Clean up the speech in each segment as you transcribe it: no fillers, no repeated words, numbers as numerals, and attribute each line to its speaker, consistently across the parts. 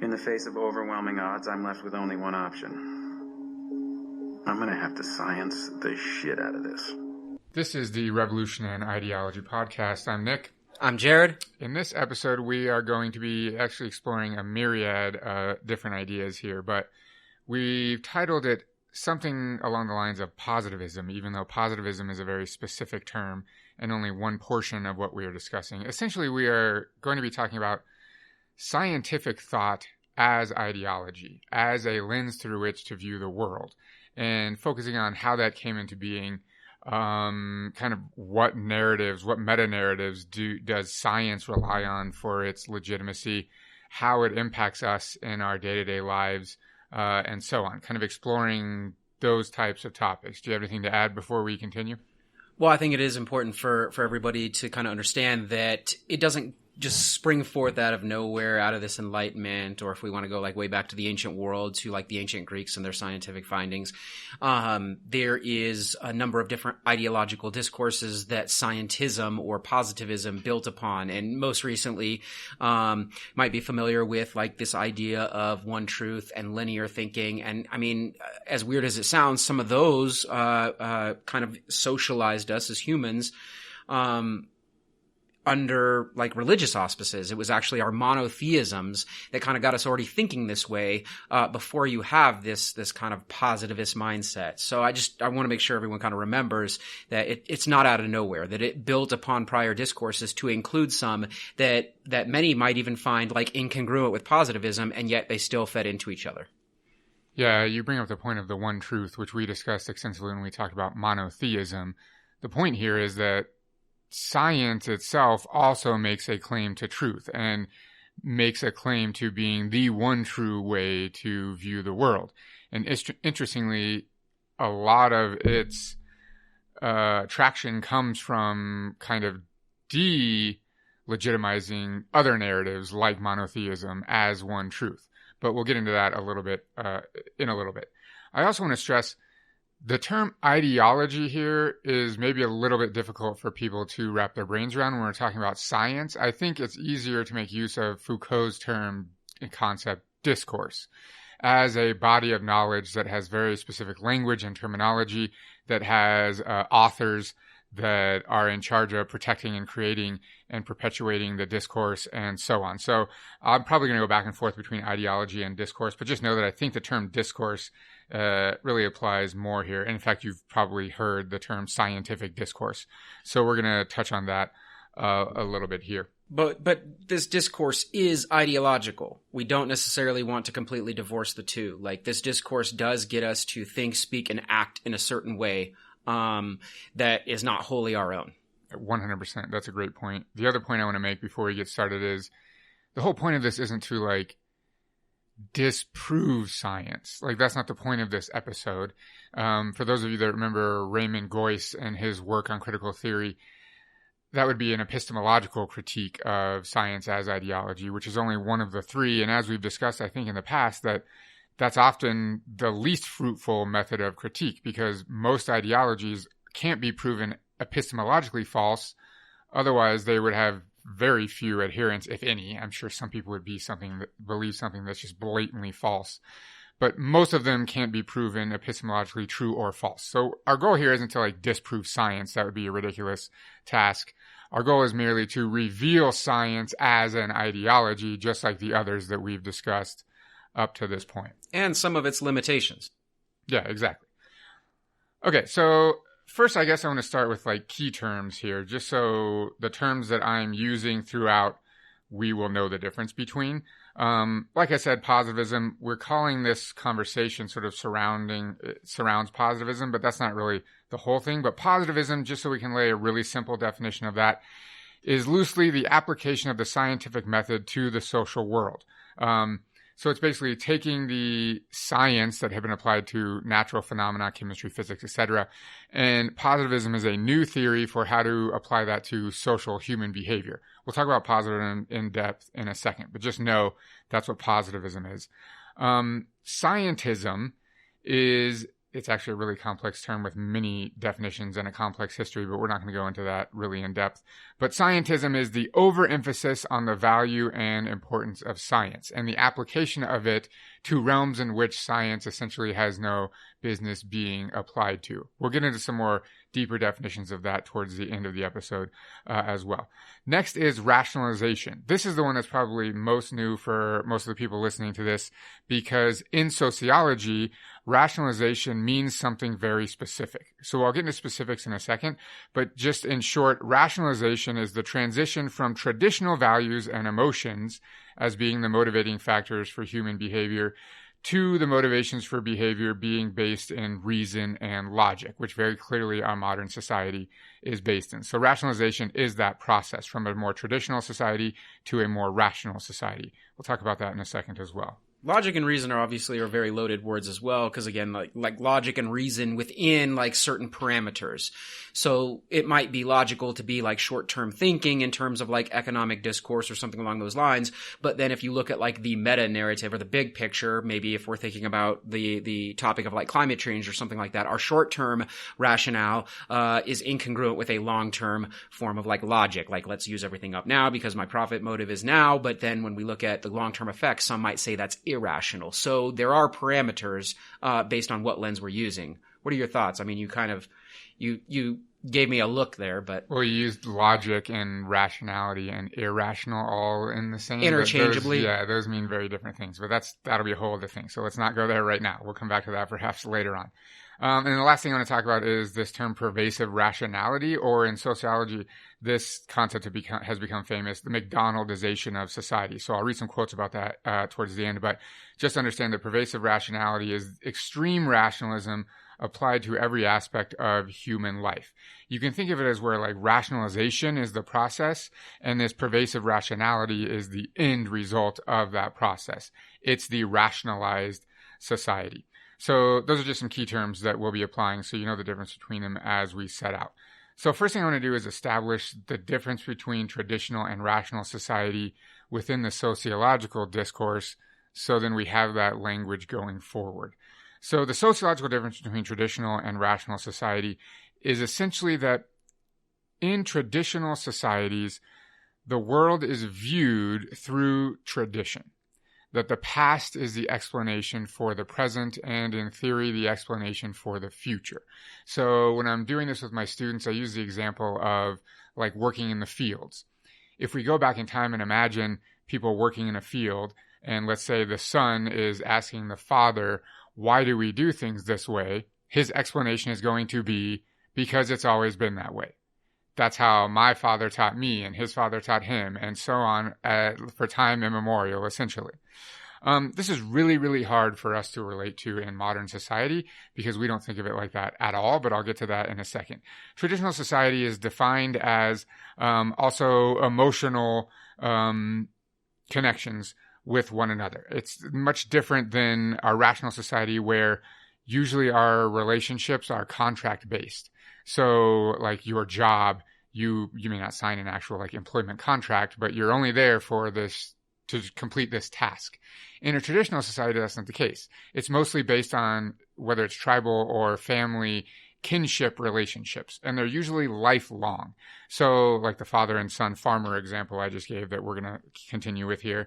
Speaker 1: In the face of overwhelming odds, I'm left with only one option. I'm going to have to science the shit out of this.
Speaker 2: This is the Revolution and Ideology podcast. I'm Nick.
Speaker 3: I'm Jared.
Speaker 2: In this episode, we are going to be actually exploring a myriad of different ideas here, but we've titled it something along the lines of positivism, even though positivism is a very specific term and only one portion of what we are discussing. Essentially, we are going to be talking about scientific thought as ideology, as a lens through which to view the world, and focusing on how that came into being, kind of what narratives, what meta-narratives does science rely on for its legitimacy, how it impacts us in our day-to-day lives, and so on, kind of exploring those types of topics. Do you have anything to add before we continue?
Speaker 3: Well, I think it is important for everybody to kind of understand that it doesn't just spring forth out of nowhere, out of this enlightenment, or if we want to go like way back to the ancient world, to like the ancient Greeks and their scientific findings. There is a number of different ideological discourses that scientism or positivism built upon, and most recently might be familiar with like this idea of one truth and linear thinking. And I mean, as weird as it sounds, some of those kind of socialized us as humans under like religious auspices. It was actually our monotheisms that kind of got us already thinking this way before you have this kind of positivist mindset. So I want to make sure everyone kind of remembers that it's not out of nowhere, that it built upon prior discourses to include some that many might even find like incongruent with positivism, and yet they still fed into each other.
Speaker 2: Yeah, you bring up the point of the one truth, which we discussed extensively when we talked about monotheism. The point here is that science itself also makes a claim to truth and makes a claim to being the one true way to view the world. And interestingly, a lot of its traction comes from kind of delegitimizing other narratives like monotheism as one truth. But we'll get into that a little bit in a little bit. I also want to stress the term ideology here is maybe a little bit difficult for people to wrap their brains around when we're talking about science. I think it's easier to make use of Foucault's term and concept discourse as a body of knowledge that has very specific language and terminology, that has authors that are in charge of protecting and creating and perpetuating the discourse and so on. So I'm probably going to go back and forth between ideology and discourse, but just know that I think the term discourse really applies more here. In fact, you've probably heard the term scientific discourse. So we're going to touch on that a little bit here.
Speaker 3: But this discourse is ideological. We don't necessarily want to completely divorce the two. Like, this discourse does get us to think, speak, and act in a certain way that is not wholly our own.
Speaker 2: 100%. That's a great point. The other point I want to make before we get started is the whole point of this isn't to like disprove science. Like, that's not the point of this episode. For those of you that remember Raymond Geuss and his work on critical theory, that would be an epistemological critique of science as ideology, which is only one of the three. And as we've discussed, I think in the past, that's often the least fruitful method of critique, because most ideologies can't be proven epistemologically false. Otherwise, they would have very few adherents, if any. I'm sure some people would believe something that's just blatantly false. But most of them can't be proven epistemologically true or false. So our goal here isn't to like disprove science. That would be a ridiculous task. Our goal is merely to reveal science as an ideology, just like the others that we've discussed up to this point.
Speaker 3: And some of its limitations.
Speaker 2: Yeah, exactly. Okay, so first I guess I want to start with like key terms here, just so the terms that I'm using throughout, we will know the difference between. Like I said, positivism, we're calling this conversation sort of surrounds positivism, but that's not really the whole thing. But positivism, just so we can lay a really simple definition of that, is loosely the application of the scientific method to the social world. So it's basically taking the science that had been applied to natural phenomena, chemistry, physics, etc. And positivism is a new theory for how to apply that to social human behavior. We'll talk about positivism in depth in a second, but just know that's what positivism is. Scientism is it's actually a really complex term with many definitions and a complex history, but we're not going to go into that really in depth. But scientism is the overemphasis on the value and importance of science and the application of it to realms in which science essentially has no business being applied to. We'll get into some more deeper definitions of that towards the end of the episode as well. Next is rationalization. This is the one that's probably most new for most of the people listening to this, because in sociology, rationalization means something very specific. So I'll get into specifics in a second, but just in short, rationalization is the transition from traditional values and emotions as being the motivating factors for human behavior to the motivations for behavior being based in reason and logic, which very clearly our modern society is based in. So rationalization is that process from a more traditional society to a more rational society. We'll talk about that in a second as well.
Speaker 3: Logic and reason are very loaded words as well, because again, like logic and reason within like certain parameters. So it might be logical to be like short-term thinking in terms of like economic discourse or something along those lines. But then if you look at like the meta narrative or the big picture, maybe if we're thinking about the topic of like climate change or something like that, our short-term rationale is incongruent with a long-term form of like logic. Like, let's use everything up now because my profit motive is now. But then when we look at the long-term effects, some might say that's irrational. So there are parameters based on what lens we're using. What are your thoughts? I mean, you kind of you gave me a look there, but
Speaker 2: well, you used logic and rationality and irrational all in the same
Speaker 3: interchangeably.
Speaker 2: Those mean very different things. But that'll be a whole other thing. So let's not go there right now. We'll come back to that perhaps later on. And the last thing I want to talk about is this term pervasive rationality, or in sociology, this concept has become famous, the McDonaldization of society. So I'll read some quotes about that towards the end, but just understand that pervasive rationality is extreme rationalism applied to every aspect of human life. You can think of it as where like rationalization is the process, and this pervasive rationality is the end result of that process. It's the rationalized society. So those are just some key terms that we'll be applying so you know the difference between them as we set out. So first thing I want to do is establish the difference between traditional and rational society within the sociological discourse, so then we have that language going forward. So the sociological difference between traditional and rational society is essentially that in traditional societies, the world is viewed through tradition. That the past is the explanation for the present, and in theory, the explanation for the future. So when I'm doing this with my students, I use the example of like working in the fields. If we go back in time and imagine people working in a field, and let's say the son is asking the father, why do we do things this way? His explanation is going to be, because it's always been that way. That's how my father taught me, and his father taught him, and so on for time immemorial, essentially. This is really, really hard for us to relate to in modern society because we don't think of it like that at all, but I'll get to that in a second. Traditional society is defined as also emotional connections with one another. It's much different than our rational society, where usually our relationships are contract-based. So like your job, you may not sign an actual like employment contract, but you're only there for this to complete this task. In a traditional society, that's not the case. It's mostly based on whether it's tribal or family kinship relationships, and they're usually lifelong. So like the father and son farmer example I just gave that we're going to continue with here,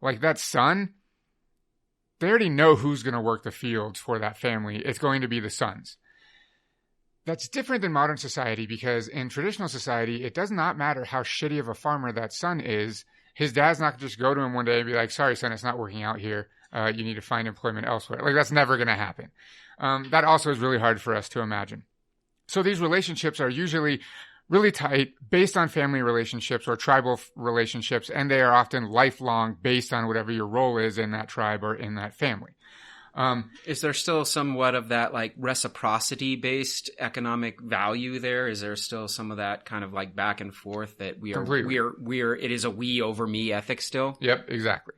Speaker 2: like that son, they already know who's going to work the fields for that family. It's going to be the sons. That's different than modern society, because in traditional society, it does not matter how shitty of a farmer that son is. His dad's not going to just go to him one day and be like, sorry, son, it's not working out here. You need to find employment elsewhere. Like, that's never going to happen. That also is really hard for us to imagine. So these relationships are usually really tight, based on family relationships or tribal relationships, and they are often lifelong based on whatever your role is in that tribe or in that family.
Speaker 3: Is there still somewhat of that like reciprocity-based economic value there? Is there still some of that kind of like back and forth that it is a we over me ethic still?
Speaker 2: Yep, exactly.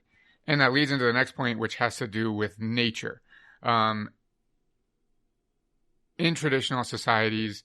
Speaker 2: And that leads into the next point, which has to do with nature. In traditional societies,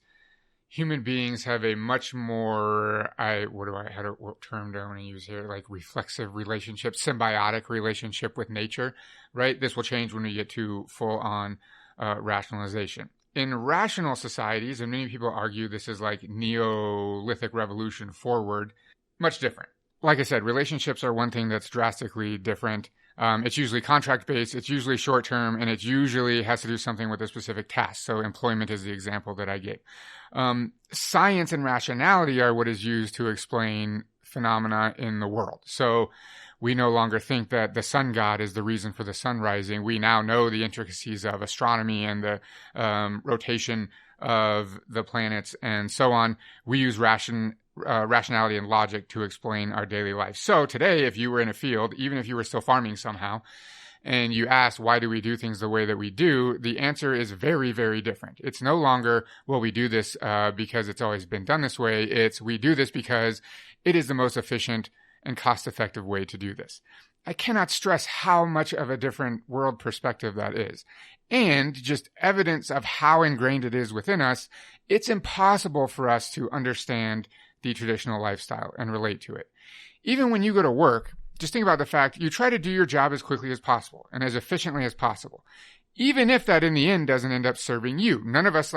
Speaker 2: human beings have a much more, what term do I want to use here? Like reflexive relationship, symbiotic relationship with nature, right? This will change when we get to full on rationalization. In rational societies, and many people argue this is like Neolithic revolution forward, much different. Like I said, relationships are one thing that's drastically different. It's usually contract-based, it's usually short-term, and it usually has to do something with a specific task. So employment is the example that I gave. Science and rationality are what is used to explain phenomena in the world. So we no longer think that the sun god is the reason for the sun rising. We now know the intricacies of astronomy and the rotation of the planets and so on. We use rationality and logic to explain our daily life. So today, if you were in a field, even if you were still farming somehow, and you ask, why do we do things the way that we do? The answer is very, very different. It's no longer, well, we do this because it's always been done this way. It's, we do this because it is the most efficient and cost-effective way to do this. I cannot stress how much of a different world perspective that is. And just evidence of how ingrained it is within us, it's impossible for us to understand the traditional lifestyle and relate to it. Even when you go to work, just think about the fact you try to do your job as quickly as possible and as efficiently as possible. Even if that in the end doesn't end up serving you. None of us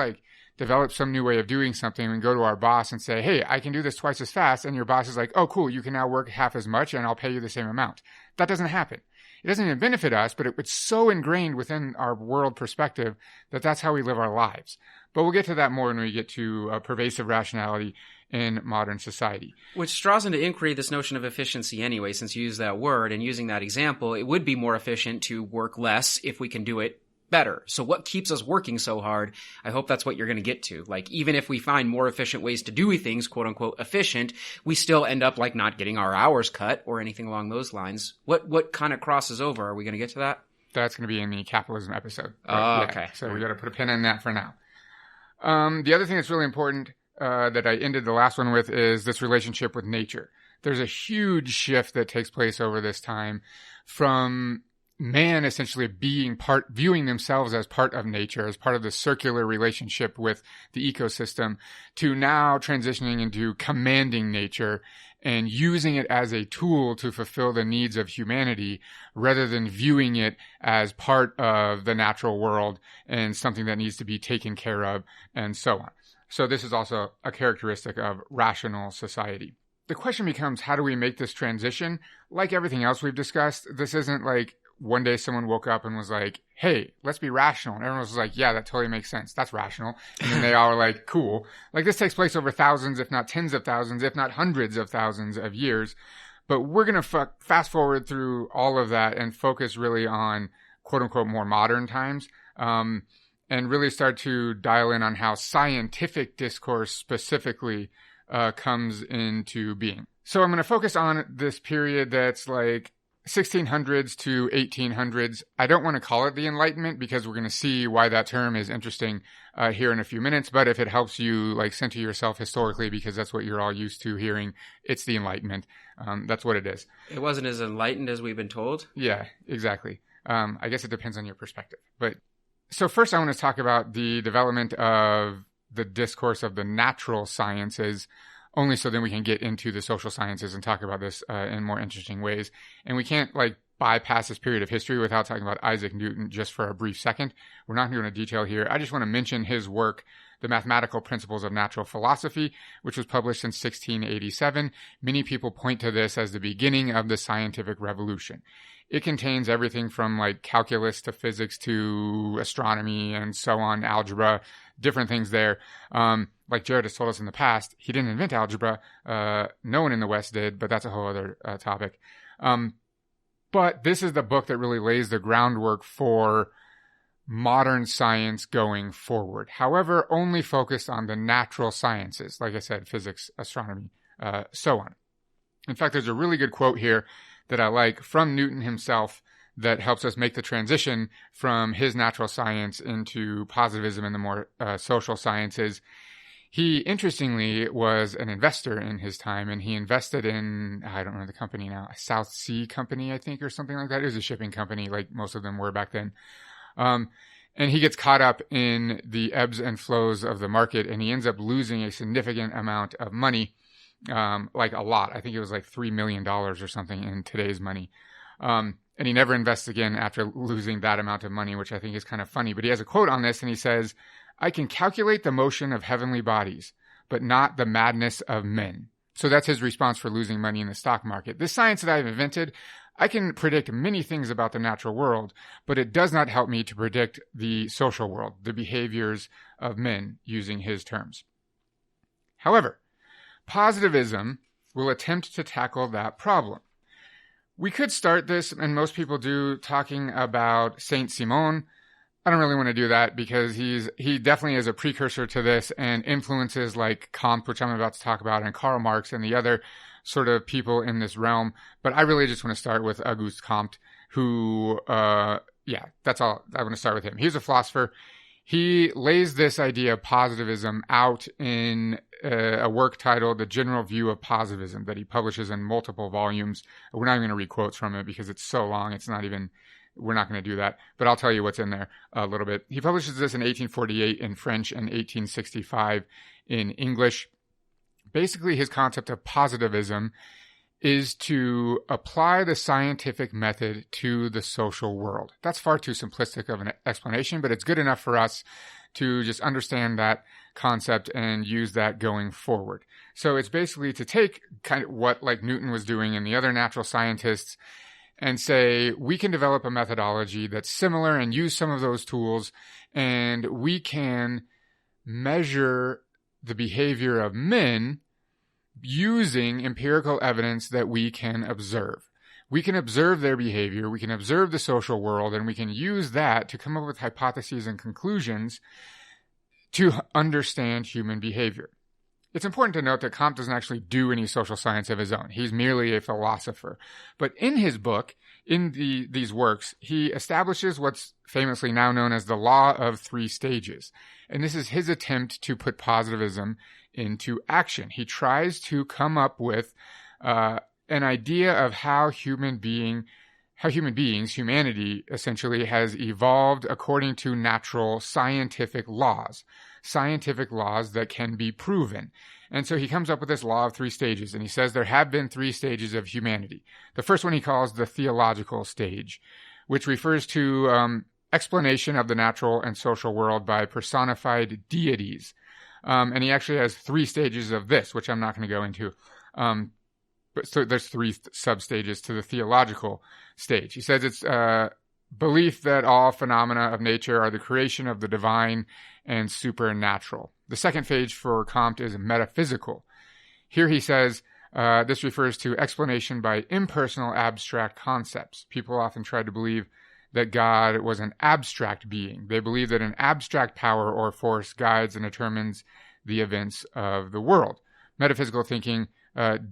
Speaker 2: develop some new way of doing something and go to our boss and say, hey, I can do this twice as fast. And your boss is like, oh, cool, you can now work half as much and I'll pay you the same amount. That doesn't happen. It doesn't even benefit us, but it's so ingrained within our world perspective that that's how we live our lives. But we'll get to that more when we get to pervasive rationality in modern society.
Speaker 3: Which draws into inquiry this notion of efficiency anyway, since you use that word, and using that example, it would be more efficient to work less if we can do it better. So what keeps us working so hard? I hope that's what you're going to get to. Even if we find more efficient ways to do things, quote unquote, efficient, we still end up not getting our hours cut or anything along those lines. What kind of crosses over? Are we going to get to that?
Speaker 2: That's going to be in the capitalism episode.
Speaker 3: Oh, okay.
Speaker 2: So we got to put a pin in that for now. The other thing that's really important that I ended the last one with is this relationship with nature. There's a huge shift that takes place over this time from man essentially viewing themselves as part of nature, as part of the circular relationship with the ecosystem, to now transitioning into commanding nature and using it as a tool to fulfill the needs of humanity rather than viewing it as part of the natural world and something that needs to be taken care of and so on. So this is also a characteristic of rational society. The question becomes, how do we make this transition? Like everything else we've discussed, this isn't one day someone woke up and was like, hey, let's be rational. And everyone was like, yeah, that totally makes sense. That's rational. And then they all were like, cool. This takes place over thousands, if not tens of thousands, if not hundreds of thousands of years. But we're going to fast forward through all of that and focus really on quote unquote more modern times. And really start to dial in on how scientific discourse specifically comes into being. So I'm going to focus on this period that's 1600s to 1800s. I don't want to call it the Enlightenment because we're going to see why that term is interesting here in a few minutes. But if it helps you center yourself historically, because that's what you're all used to hearing, it's the Enlightenment. That's what it is.
Speaker 3: It wasn't as enlightened as we've been told.
Speaker 2: Yeah, exactly. I guess it depends on your perspective. But so first I want to talk about the development of the discourse of the natural sciences, only so then we can get into the social sciences and talk about this in more interesting ways. And we can't bypass this period of history without talking about Isaac Newton just for a brief second. We're not going to detail here. I just want to mention his work, The Mathematical Principles of Natural Philosophy, which was published in 1687. Many people point to this as the beginning of the scientific revolution. It contains everything from calculus to physics to astronomy and so on, algebra, different things there. Like Jared has told us in the past, he didn't invent algebra. No one in the West did, but that's a whole other topic. But this is the book that really lays the groundwork for modern science going forward. However, only focused on the natural sciences, like I said, physics, astronomy, so on. In fact, there's a really good quote here that I like from Newton himself that helps us make the transition from his natural science into positivism and the more social sciences. He, interestingly, was an investor in his time, and he invested in, I don't know the company now, a South Sea Company, I think, or something like that. It was a shipping company, like most of them were back then. And he gets caught up in the ebbs and flows of the market, and he ends up losing a significant amount of money, a lot. I think it was $3 million or something in today's money. And he never invests again after losing that amount of money, which I think is kind of funny. But he has a quote on this, and he says, "I can calculate the motion of heavenly bodies, but not the madness of men." So that's his response for losing money in the stock market. This science that I've invented, I can predict many things about the natural world, but it does not help me to predict the social world, the behaviors of men, using his terms. However, positivism will attempt to tackle that problem. We could start this, and most people do, talking about Saint Simon. I don't really want to do that because he definitely is a precursor to this and influences like Comte, which I'm about to talk about, and Karl Marx and the other sort of people in this realm. But I really just want to start with Auguste Comte, who, that's all. I want to start with him. He's a philosopher. He lays this idea of positivism out in a work titled The General View of Positivism that he publishes in multiple volumes. We're not even going to read quotes from it because it's so long. We're not going to do that, but I'll tell you what's in there a little bit. He publishes this in 1848 in French and 1865 in English. Basically, his concept of positivism is to apply the scientific method to the social world. That's far too simplistic of an explanation, but it's good enough for us to just understand that concept and use that going forward. So it's basically to take kind of what like Newton was doing and the other natural scientists and say, we can develop a methodology that's similar and use some of those tools, and we can measure the behavior of men using empirical evidence that we can observe. We can observe their behavior, we can observe the social world, and we can use that to come up with hypotheses and conclusions to understand human behavior. It's important to note that Comte doesn't actually do any social science of his own. He's merely a philosopher. But in his book, in these works, he establishes what's famously now known as the law of three stages. And this is his attempt to put positivism into action. He tries to come up with an idea of how humanity essentially has evolved according to natural scientific laws that can be proven. And so he comes up with this law of three stages, and he says there have been three stages of humanity. The first one he calls the theological stage, which refers to explanation of the natural and social world by personified deities. And he actually has three stages of this, which I'm not going to go into. But so there's three sub-stages to the theological stage. He says it's belief that all phenomena of nature are the creation of the divine and supernatural. The second stage for Comte is metaphysical. Here he says this refers to explanation by impersonal abstract concepts. People often try to believe that God was an abstract being. They believe that an abstract power or force guides and determines the events of the world. Metaphysical thinking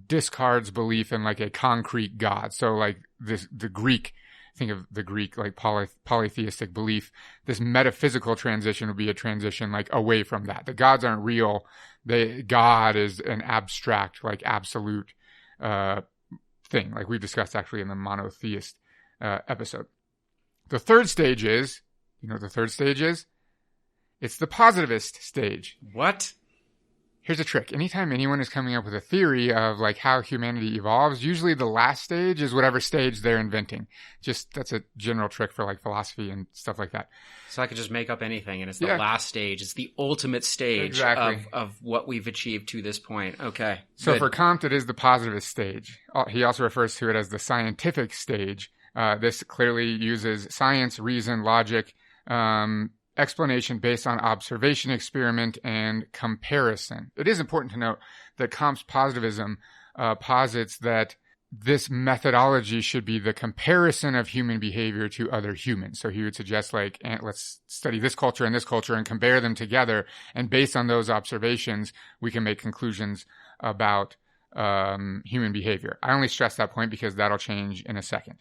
Speaker 2: discards belief in like a concrete God. So like the Greek, think of the Greek like polytheistic belief. This metaphysical transition would be a transition like away from that. The gods aren't real. God is an abstract, like absolute thing, like we discussed actually in the monotheist episode. The third stage is, you know what the third stage is? It's the positivist stage.
Speaker 3: What?
Speaker 2: Here's a trick. Anytime anyone is coming up with a theory of like how humanity evolves, usually the last stage is whatever stage they're inventing. Just that's a general trick for like philosophy and stuff like that.
Speaker 3: So I could just make up anything, and it's the last stage. It's the ultimate stage of what we've achieved to this point. Okay.
Speaker 2: So
Speaker 3: good.
Speaker 2: For Comte, it is the positivist stage. He also refers to it as the scientific stage. This clearly uses science, reason, logic, explanation based on observation, experiment, and comparison. It is important to note that Comte's positivism posits that this methodology should be the comparison of human behavior to other humans. So he would suggest like, let's study this culture and compare them together. And based on those observations, we can make conclusions about human behavior. I only stress that point because that'll change in a second.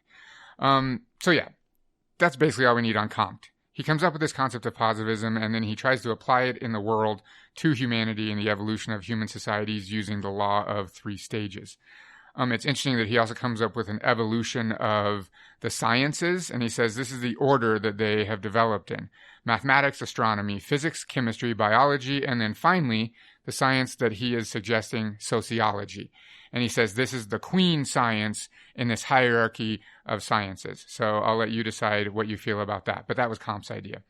Speaker 2: That's basically all we need on Comte. He comes up with this concept of positivism, and then he tries to apply it in the world to humanity and the evolution of human societies using the law of three stages. It's interesting that he also comes up with an evolution of the sciences, and he says this is the order that they have developed in: mathematics, astronomy, physics, chemistry, biology, and then finally the science that he is suggesting, sociology. And he says this is the queen science in this hierarchy of sciences. So I'll let you decide what you feel about that. But that was Comte's idea.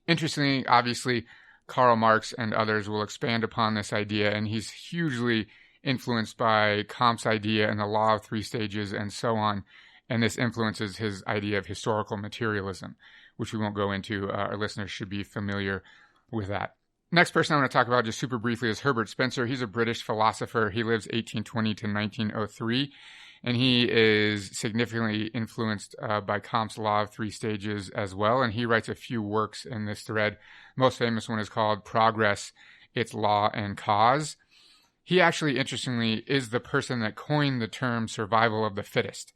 Speaker 2: Interestingly, obviously, Karl Marx and others will expand upon this idea, and he's hugely influenced by Comte's idea and the law of three stages and so on. And this influences his idea of historical materialism, which we won't go into. Our listeners should be familiar with that. Next person I want to talk about just super briefly is Herbert Spencer. He's a British philosopher. He lives 1820 to 1903, and he is significantly influenced by Comte's law of three stages as well. And he writes a few works in this thread. Most famous one is called Progress, Its Law and Cause. He actually, interestingly, is the person that coined the term survival of the fittest.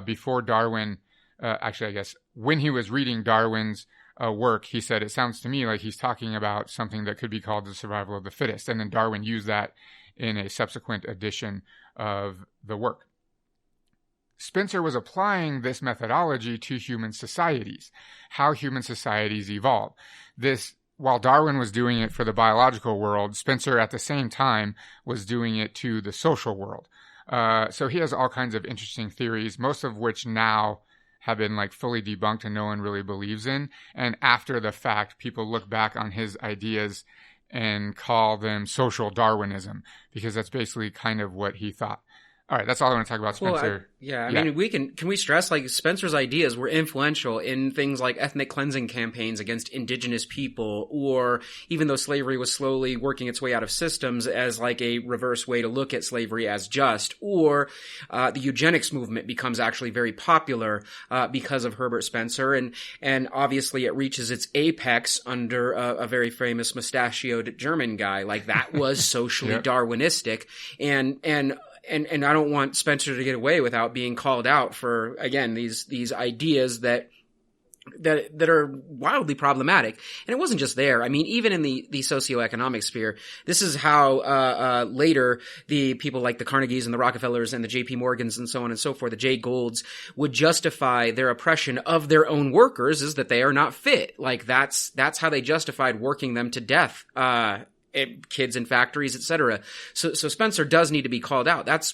Speaker 2: Before Darwin, actually, I guess, when he was reading Darwin's work, he said, it sounds to me like he's talking about something that could be called the survival of the fittest. And then Darwin used that in a subsequent edition of the work. Spencer was applying this methodology to human societies, how human societies evolve. While Darwin was doing it for the biological world, Spencer at the same time was doing it to the social world. So he has all kinds of interesting theories, most of which now have been like fully debunked and no one really believes in. And after the fact, people look back on his ideas and call them social Darwinism, because that's basically kind of what he thought. All right, that's all I want to talk about Spencer.
Speaker 3: I mean, can we stress, like, Spencer's ideas were influential in things like ethnic cleansing campaigns against indigenous people, or even though slavery was slowly working its way out of systems as like a reverse way to look at slavery as just, or the eugenics movement becomes actually very popular because of Herbert Spencer, and obviously it reaches its apex under a very famous mustachioed German guy. Like, that was socially Darwinistic, and I don't want Spencer to get away without being called out for, again, these ideas that are wildly problematic. And it wasn't just there. I mean, even in the socioeconomic sphere, this is how later the people like the Carnegies and the Rockefellers and the J.P. Morgans and so on and so forth, the Jay Goulds, would justify their oppression of their own workers is that they are not fit. Like, that's how they justified working them to death. Kids in factories, etc. So Spencer does need to be called out. That's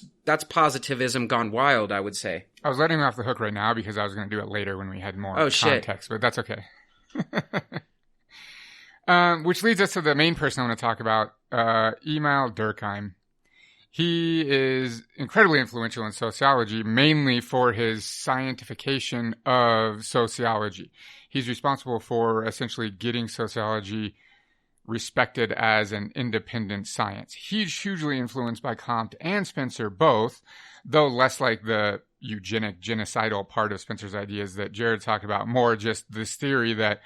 Speaker 3: positivism gone wild, I would say.
Speaker 2: I was letting him off the hook right now because I was going to do it later when we had more context, but that's okay. Which leads us to the main person I want to talk about, Emil Durkheim. He is incredibly influential in sociology, mainly for his scientification of sociology. He's responsible for essentially getting sociology respected as an independent science. He's hugely influenced by Comte and Spencer both, though less like the eugenic, genocidal part of Spencer's ideas that Jared talked about, more just this theory that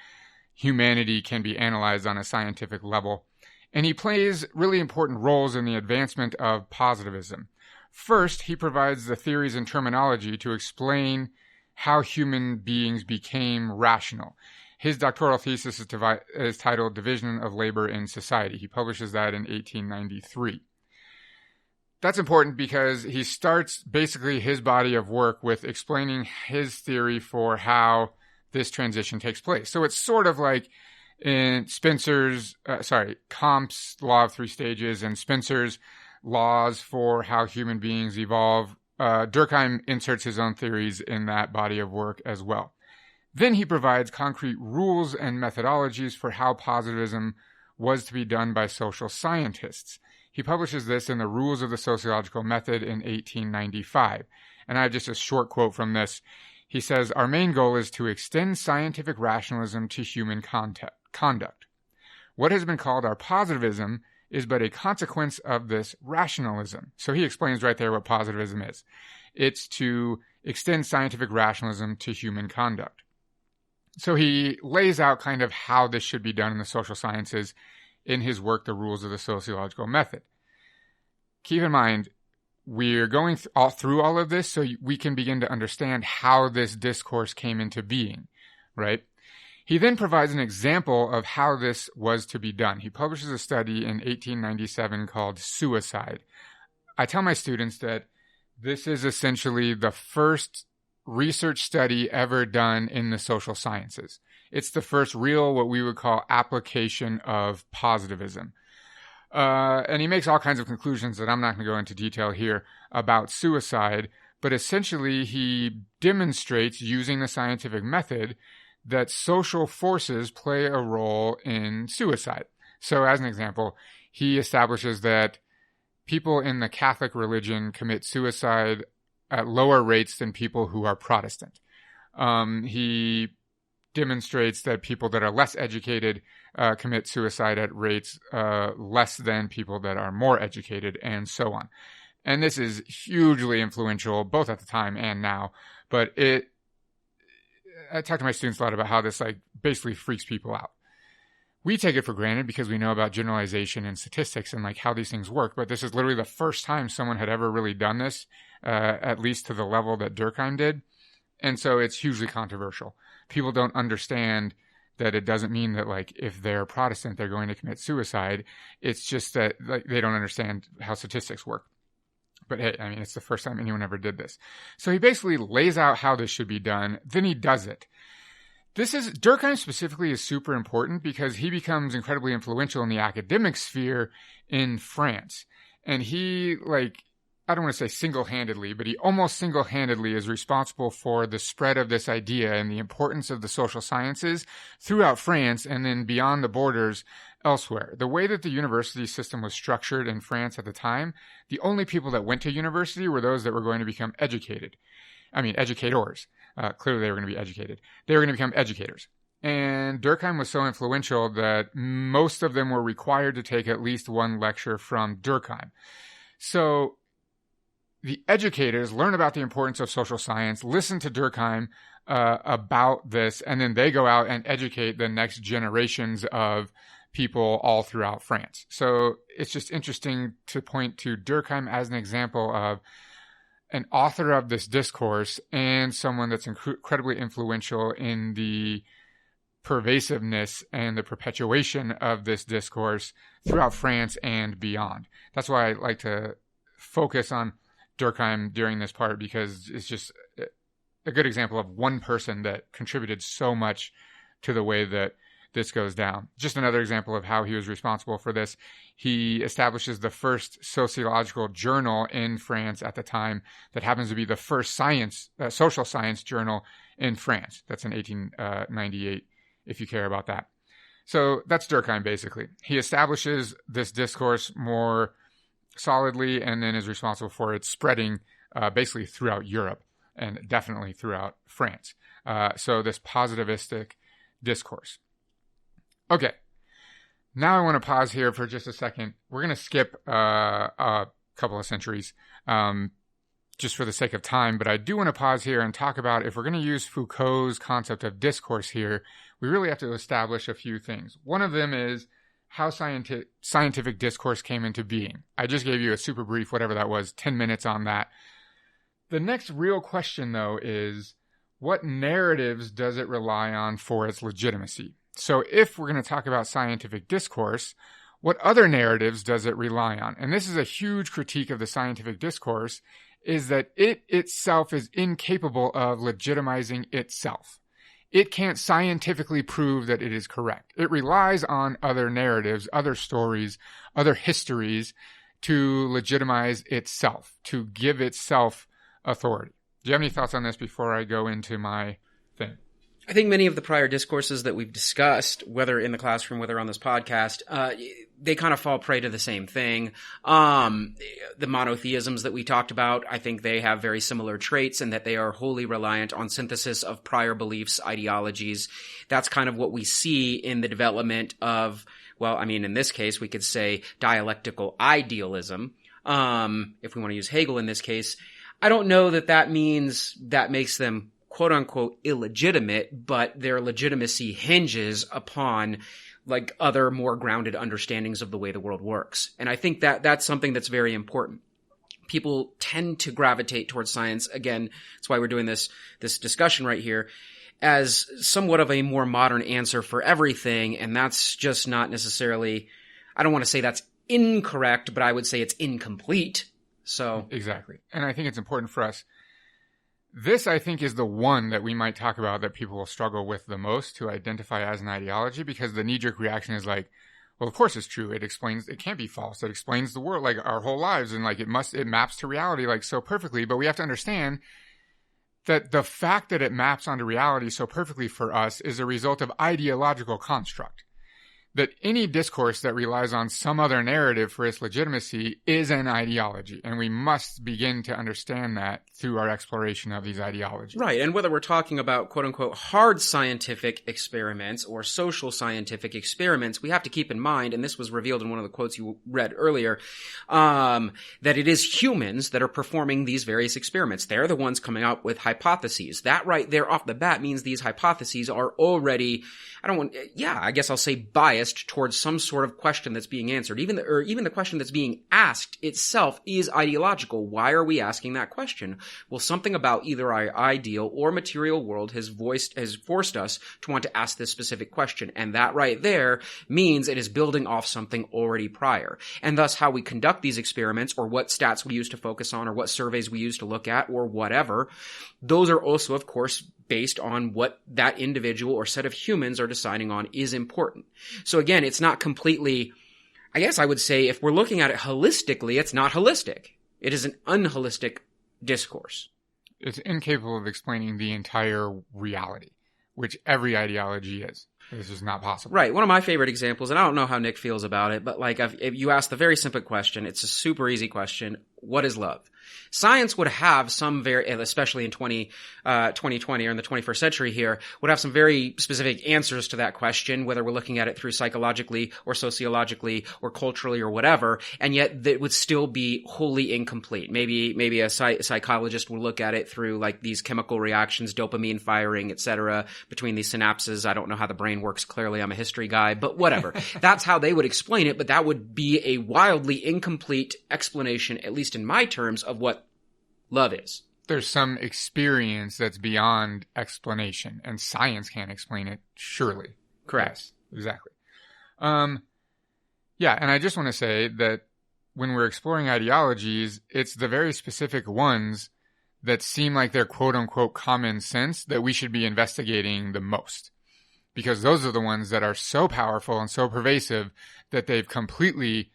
Speaker 2: humanity can be analyzed on a scientific level. And he plays really important roles in the advancement of positivism. First, he provides the theories and terminology to explain how human beings became rational. His doctoral thesis is titled Division of Labor in Society. He publishes that in 1893. That's important because he starts basically his body of work with explaining his theory for how this transition takes place. So it's sort of like in Comte's law of three stages and Spencer's laws for how human beings evolve. Durkheim inserts his own theories in that body of work as well. Then he provides concrete rules and methodologies for how positivism was to be done by social scientists. He publishes this in the Rules of the Sociological Method in 1895. And I have just a short quote from this. He says, "Our main goal is to extend scientific rationalism to human conduct. What has been called our positivism is but a consequence of this rationalism." So he explains right there what positivism is. It's to extend scientific rationalism to human conduct. So he lays out kind of how this should be done in the social sciences in his work, The Rules of the Sociological Method. Keep in mind, we're going through all of this so we can begin to understand how this discourse came into being, right? He then provides an example of how this was to be done. He publishes a study in 1897 called Suicide. I tell my students that this is essentially the first research study ever done in the social sciences. It's the first real, what we would call, application of positivism. And he makes all kinds of conclusions that I'm not going to go into detail here about suicide, but essentially he demonstrates using the scientific method that social forces play a role in suicide. So as an example, he establishes that people in the Catholic religion commit suicide at lower rates than people who are Protestant. He demonstrates that people that are less educated commit suicide at rates less than people that are more educated, and so on. And this is hugely influential, both at the time and now. But I talk to my students a lot about how this basically freaks people out. We take it for granted because we know about generalization and statistics and how these things work. But this is literally the first time someone had ever really done this, at least to the level that Durkheim did. And so it's hugely controversial. People don't understand that it doesn't mean that if they're Protestant, they're going to commit suicide. It's just that they don't understand how statistics work. But hey, I mean, it's the first time anyone ever did this. So he basically lays out how this should be done. Then he does it. Durkheim specifically is super important because he becomes incredibly influential in the academic sphere in France. And he, I don't want to say single-handedly, but he almost single-handedly is responsible for the spread of this idea and the importance of the social sciences throughout France and then beyond the borders elsewhere. The way that the university system was structured in France at the time, the only people that went to university were those that were going to become educated. I mean, educators. Clearly they were going to be educated. They were going to become educators. And Durkheim was so influential that most of them were required to take at least one lecture from Durkheim. So the educators learn about the importance of social science, listen to Durkheim about this, and then they go out and educate the next generations of people all throughout France. So it's just interesting to point to Durkheim as an example of an author of this discourse and someone that's incredibly influential in the pervasiveness and the perpetuation of this discourse throughout France and beyond. That's why I like to focus on Durkheim during this part, because it's just a good example of one person that contributed so much to the way that this goes down. Just another example of how he was responsible for this. He establishes the first sociological journal in France at the time that happens to be the first social science journal in France. That's in 1898, if you care about that. So that's Durkheim, basically. He establishes this discourse more solidly and then is responsible for its spreading basically throughout Europe and definitely throughout France. So this positivistic discourse. Okay, now I want to pause here for just a second. We're going to skip a couple of centuries just for the sake of time, but I do want to pause here and talk about, if we're going to use Foucault's concept of discourse here, we really have to establish a few things. One of them is how scientific discourse came into being. I just gave you a super brief, whatever that was, 10 minutes on that. The next real question, though, is what narratives does it rely on for its legitimacy? So if we're going to talk about scientific discourse, what other narratives does it rely on? And this is a huge critique of the scientific discourse, is that it itself is incapable of legitimizing itself. It can't scientifically prove that it is correct. It relies on other narratives, other stories, other histories to legitimize itself, to give itself authority. Do you have any thoughts on this before I go into my thing?
Speaker 3: I think many of the prior discourses that we've discussed, whether in the classroom, whether on this podcast, they kind of fall prey to the same thing. The monotheisms that we talked about, I think they have very similar traits in that they are wholly reliant on synthesis of prior beliefs, ideologies. That's kind of what we see in the development of, well, I mean, in this case, we could say dialectical idealism. If we want to use Hegel in this case, I don't know that means that makes them quote unquote illegitimate, but their legitimacy hinges upon other more grounded understandings of the way the world works. And I think that that's something that's very important. People tend to gravitate towards science. Again, that's why we're doing this discussion right here, as somewhat of a more modern answer for everything. And that's just not necessarily, I don't want to say that's incorrect, but I would say it's incomplete. So
Speaker 2: exactly. And I think it's important for us. This, I think, is the one that we might talk about that people will struggle with the most to identify as an ideology, because the knee-jerk reaction is Well, of course it's true. It can't be false. It explains the world, like our whole lives, and like it maps to reality like so perfectly. But we have to understand that the fact that it maps onto reality so perfectly for us is a result of ideological construct. That any discourse that relies on some other narrative for its legitimacy is an ideology. And we must begin to understand that through our exploration of these ideologies.
Speaker 3: Right. And whether we're talking about quote unquote hard scientific experiments or social scientific experiments, we have to keep in mind, and this was revealed in one of the quotes you read earlier, that it is humans that are performing these various experiments. They're the ones coming up with hypotheses. That right there off the bat means these hypotheses are already, I guess I'll say biased towards some sort of question that's being answered. Even the question that's being asked itself is ideological. Why are we asking that question? Well, something about either our ideal or material world has forced us to want to ask this specific question. And that right there means it is building off something already prior. And thus how we conduct these experiments, or what stats we use to focus on, or what surveys we use to look at, or whatever, those are also, of course, based on what that individual or set of humans are deciding on is important. So again, it's not completely, I guess I would say, if we're looking at it holistically, it's not holistic. It is an unholistic discourse.
Speaker 2: It's incapable of explaining the entire reality, which every ideology is. This is not possible.
Speaker 3: Right. One of my favorite examples, and I don't know how Nick feels about it, but like if you ask the very simple question, it's a super easy question. What is love? Science would have some especially in 2020 or in the 21st century here, would have some very specific answers to that question, whether we're looking at it through psychologically or sociologically or culturally or whatever, and yet that would still be wholly incomplete. Maybe a psychologist would look at it through like these chemical reactions, dopamine firing, etc., between these synapses. I don't know how the brain works. Clearly, I'm a history guy, but whatever. That's how they would explain it, but that would be a wildly incomplete explanation, at least in my terms, of what love is.
Speaker 2: There's some experience that's beyond explanation, and science can't explain it, surely.
Speaker 3: Correct.
Speaker 2: Yes, exactly. Yeah, and I just want to say that when we're exploring ideologies, it's the very specific ones that seem like they're quote-unquote common sense that we should be investigating the most. Because those are the ones that are so powerful and so pervasive that they've completely,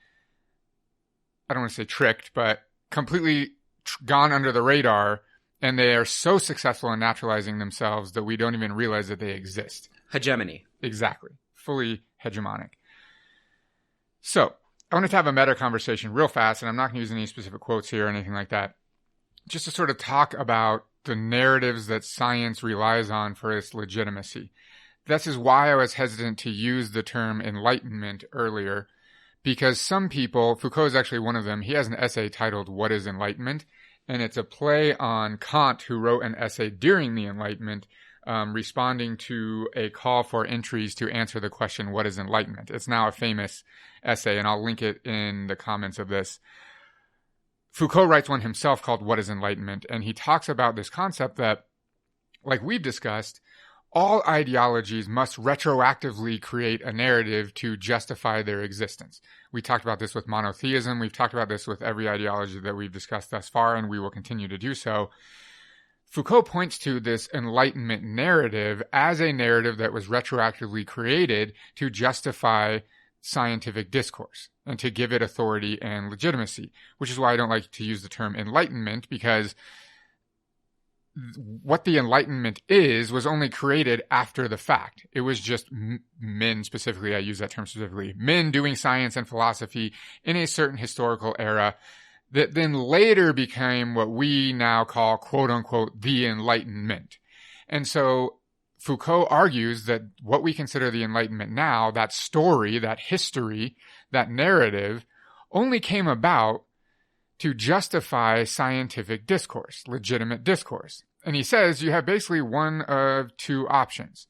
Speaker 2: I don't want to say tricked, but completely gone under the radar, and they are so successful in naturalizing themselves that we don't even realize that they exist.
Speaker 3: Hegemony.
Speaker 2: Exactly. Fully hegemonic. So, I wanted to have a meta conversation real fast, and I'm not going to use any specific quotes here or anything like that, just to sort of talk about the narratives that science relies on for its legitimacy. This is why I was hesitant to use the term enlightenment earlier, because some people, Foucault is actually one of them, he has an essay titled What is Enlightenment? And it's a play on Kant, who wrote an essay during the Enlightenment, responding to a call for entries to answer the question, what is enlightenment? It's now a famous essay, and I'll link it in the comments of this. Foucault writes one himself called What is Enlightenment? And he talks about this concept that, like we've discussed, all ideologies must retroactively create a narrative to justify their existence. We talked about this with monotheism. We've talked about this with every ideology that we've discussed thus far, and we will continue to do so. Foucault points to this Enlightenment narrative as a narrative that was retroactively created to justify scientific discourse and to give it authority and legitimacy, which is why I don't like to use the term enlightenment, because what the Enlightenment was only created after the fact. It was just men specifically, I use that term specifically, men doing science and philosophy in a certain historical era that then later became what we now call, quote unquote, the Enlightenment. And so Foucault argues that what we consider the Enlightenment now, that story, that history, that narrative, only came about to justify scientific discourse, legitimate discourse. And he says you have basically one of two options.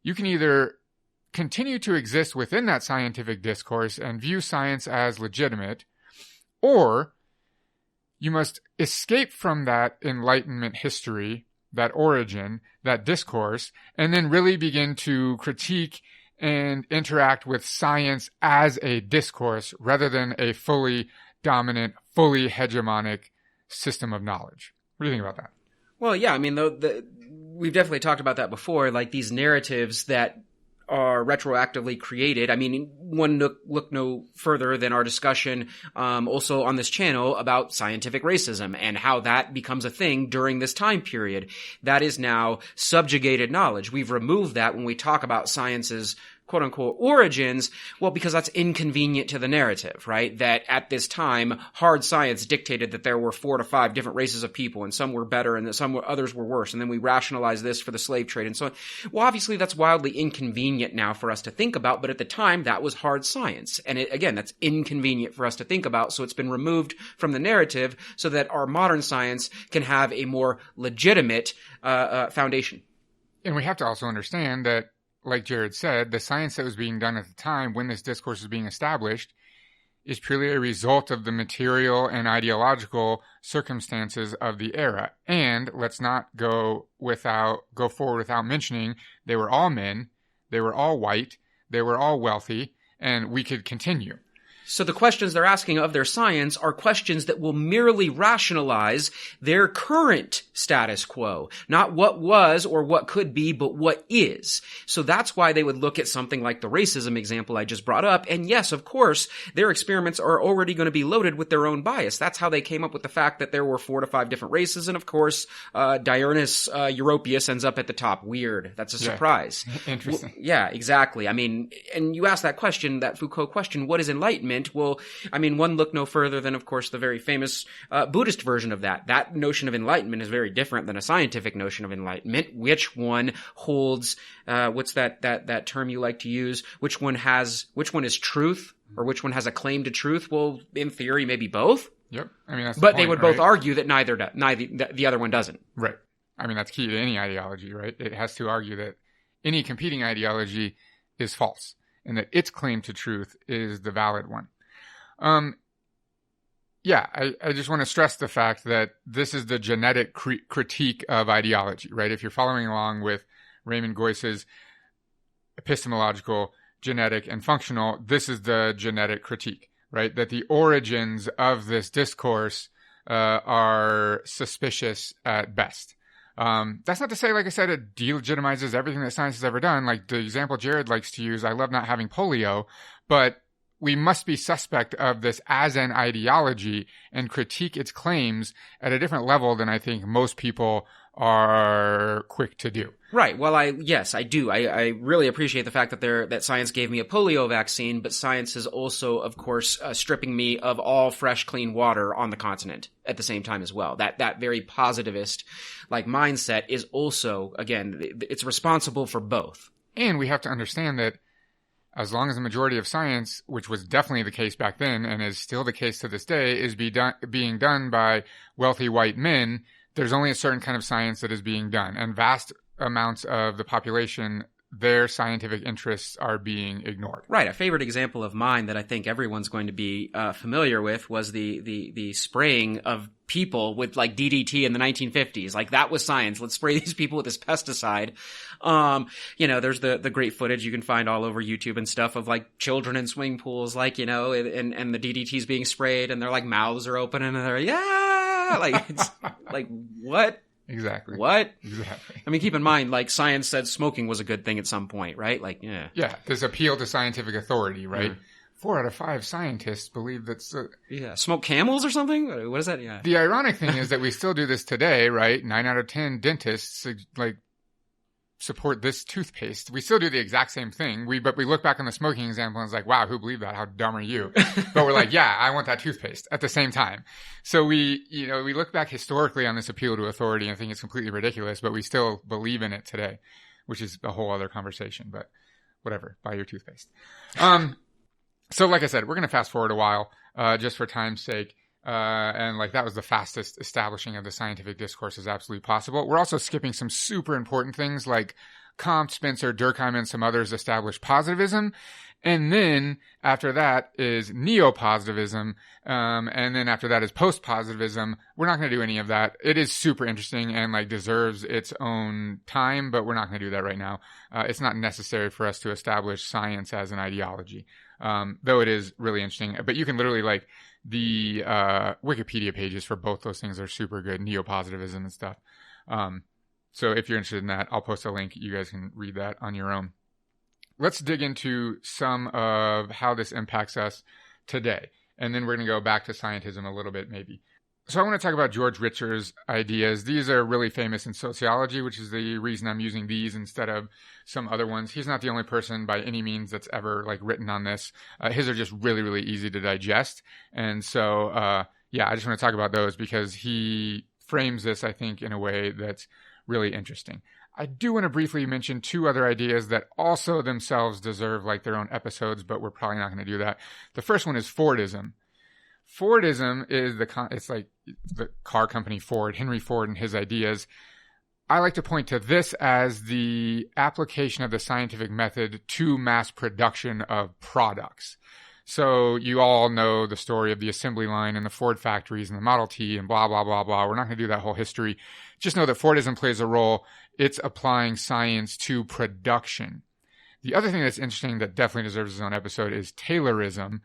Speaker 2: You can either continue to exist within that scientific discourse and view science as legitimate, or you must escape from that Enlightenment history, that origin, that discourse, and then really begin to critique and interact with science as a discourse rather than a fully dominant, fully hegemonic system of knowledge. What do you think about that?
Speaker 3: Well, yeah, I mean, we've definitely talked about that before, like these narratives that are retroactively created. I mean, one look no further than our discussion also on this channel about scientific racism and how that becomes a thing during this time period. That is now subjugated knowledge. We've removed that when we talk about science's quote-unquote origins, well, because that's inconvenient to the narrative, right? That at this time, hard science dictated that there were 4 to 5 different races of people, and some were better, and others were worse, and then we rationalized this for the slave trade, and so on. Well, obviously, that's wildly inconvenient now for us to think about, but at the time, that was hard science. And again, that's inconvenient for us to think about, so it's been removed from the narrative so that our modern science can have a more legitimate foundation.
Speaker 2: And we have to also understand that, like Jared said, the science that was being done at the time when this discourse was being established is purely a result of the material and ideological circumstances of the era. And let's not go forward without mentioning they were all men, they were all white, they were all wealthy, and we could continue.
Speaker 3: So the questions they're asking of their science are questions that will merely rationalize their current status quo. Not what was or what could be, but what is. So that's why they would look at something like the racism example I just brought up. And yes, of course, their experiments are already going to be loaded with their own bias. That's how they came up with the fact that there were 4 to 5 different races. And of course, Diurnus Europaeus ends up at the top. Weird. That's a surprise.
Speaker 2: Interesting.
Speaker 3: Well, yeah, exactly. I mean, and you asked that question, that Foucault question, what is enlightenment? Well, I mean, one look no further than, of course, the very famous Buddhist version of that. That notion of enlightenment is very different than a scientific notion of enlightenment. Which one holds, what's that term you like to use? Which one is truth, or which one has a claim to truth? Well, in theory, maybe both.
Speaker 2: Yep. I mean, that's
Speaker 3: but
Speaker 2: the
Speaker 3: they
Speaker 2: point,
Speaker 3: would
Speaker 2: right?
Speaker 3: both argue that neither the other one doesn't.
Speaker 2: Right. I mean, that's key to any ideology, right? It has to argue that any competing ideology is false, and that its claim to truth is the valid one. I just want to stress the fact that this is the genetic critique of ideology, right? If you're following along with Raymond Goyce's epistemological, genetic, and functional, this is the genetic critique, right? That the origins of this discourse are suspicious at best. That's not to say, like I said, it delegitimizes everything that science has ever done. Like the example Jared likes to use, I love not having polio, but we must be suspect of this as an ideology and critique its claims at a different level than I think most people are quick to do.
Speaker 3: Right. Well, I do. I really appreciate the fact that science gave me a polio vaccine, but science is also, of course, stripping me of all fresh, clean water on the continent at the same time as well. That very positivist mindset is also, again, it's responsible for both.
Speaker 2: And we have to understand that as long as the majority of science, which was definitely the case back then and is still the case to this day, is being done by wealthy white men, there's only a certain kind of science that is being done. And vast amounts of the population, their scientific interests are being ignored.
Speaker 3: Right. A favorite example of mine that I think everyone's going to be familiar with was the spraying of people with DDT in the 1950s. That was science. Let's spray these people with this pesticide. There's the great footage you can find all over YouTube and stuff of children in swimming pools, and the DDT's being sprayed and their mouths are open and they're, it's what?
Speaker 2: Exactly.
Speaker 3: What?
Speaker 2: Exactly.
Speaker 3: I mean, keep in mind, science said smoking was a good thing at some point, right? Yeah.
Speaker 2: Yeah. This appeal to scientific authority, right? Mm. 4 out of 5 scientists believe that's...
Speaker 3: Smoke camels or something? What is that? Yeah.
Speaker 2: The ironic thing is that we still do this today, right? 9 out of 10 dentists, support this toothpaste. We still do the exact same thing. But we look back on the smoking example and it's wow, who believed that? How dumb are you? But we're yeah, I want that toothpaste at the same time. So we look back historically on this appeal to authority and think it's completely ridiculous, but we still believe in it today, which is a whole other conversation, but whatever, buy your toothpaste. So like I said, we're going to fast forward a while, just for time's sake. And that was the fastest establishing of the scientific discourse as absolutely possible. We're also skipping some super important things like Comte, Spencer, Durkheim, and some others established positivism. And then after that is neo-positivism. And then after that is post-positivism. We're not going to do any of that. It is super interesting and deserves its own time, but we're not going to do that right now. It's not necessary for us to establish science as an ideology. Though it is really interesting. But you can literally the Wikipedia pages for both those things are super good, neo-positivism and stuff. So if you're interested in that, I'll post a link. You guys can read that on your own. let's dig into some of how this impacts us today. And then we're going to go back to scientism a little bit, maybe. So I want to talk about George Ritzer's ideas. These are really famous in sociology, which is the reason I'm using these instead of some other ones. He's not the only person by any means that's ever written on this. His are just really, really easy to digest. And so, I just want to talk about those because he frames this, I think, in a way that's really interesting. I do want to briefly mention two other ideas that also themselves deserve their own episodes, but we're probably not going to do that. The first one is Fordism. Fordism is it's like the car company Ford, Henry Ford and his ideas. I like to point to this as the application of the scientific method to mass production of products. So you all know the story of the assembly line and the Ford factories and the Model T and blah, blah, blah, blah. We're not going to do that whole history. Just know that Fordism plays a role. It's applying science to production. The other thing that's interesting that definitely deserves its own episode is Taylorism,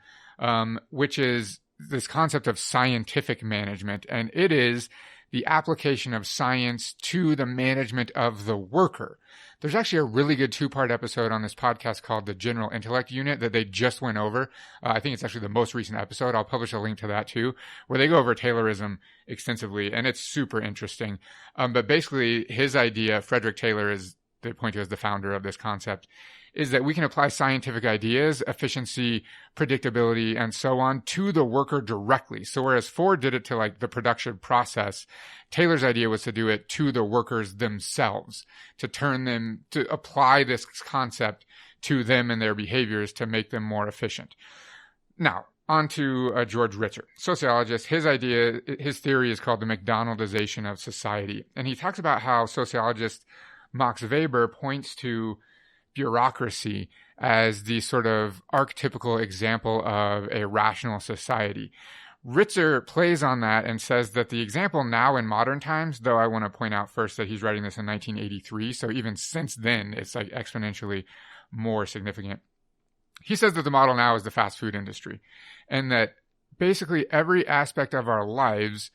Speaker 2: which is this concept of scientific management, and it is the application of science to the management of the worker. There's actually a really good 2-part episode on this podcast called The General Intellect Unit that they just went over. I think it's actually the most recent episode. I'll publish a link to that too, where they go over Taylorism extensively, and it's super interesting. But basically, his idea, Frederick Taylor is, they point to as the founder of this concept, is that we can apply scientific ideas, efficiency, predictability, and so on to the worker directly. So whereas Ford did it to the production process, Taylor's idea was to do it to the workers themselves, to turn them, to apply this concept to them and their behaviors to make them more efficient. Now, on to George Ritzer, sociologist. His theory is called the McDonaldization of society. And he talks about how sociologist Max Weber points to bureaucracy as the sort of archetypical example of a rational society. Ritzer plays on that and says that the example now in modern times, though I want to point out first that he's writing this in 1983, so even since then, it's exponentially more significant. He says that the model now is the fast food industry, and that basically every aspect of our lives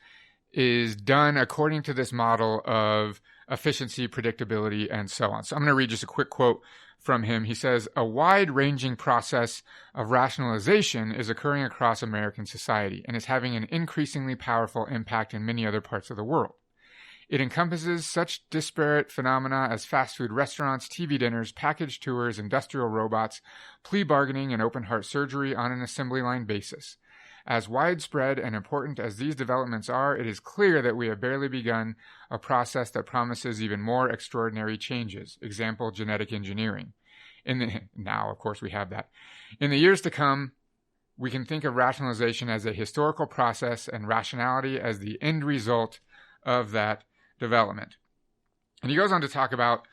Speaker 2: is done according to this model of efficiency, predictability, and so on. So I'm going to read just a quick quote from him. He says, "A wide-ranging process of rationalization is occurring across American society and is having an increasingly powerful impact in many other parts of the world. It encompasses such disparate phenomena as fast food restaurants, TV dinners, package tours, industrial robots, plea bargaining, and open-heart surgery on an assembly line basis. As widespread and important as these developments are, it is clear that we have barely begun a process that promises even more extraordinary changes. Example, genetic engineering. Now, of course, we have that. In the years to come, we can think of rationalization as a historical process and rationality as the end result of that development." And he goes on to talk about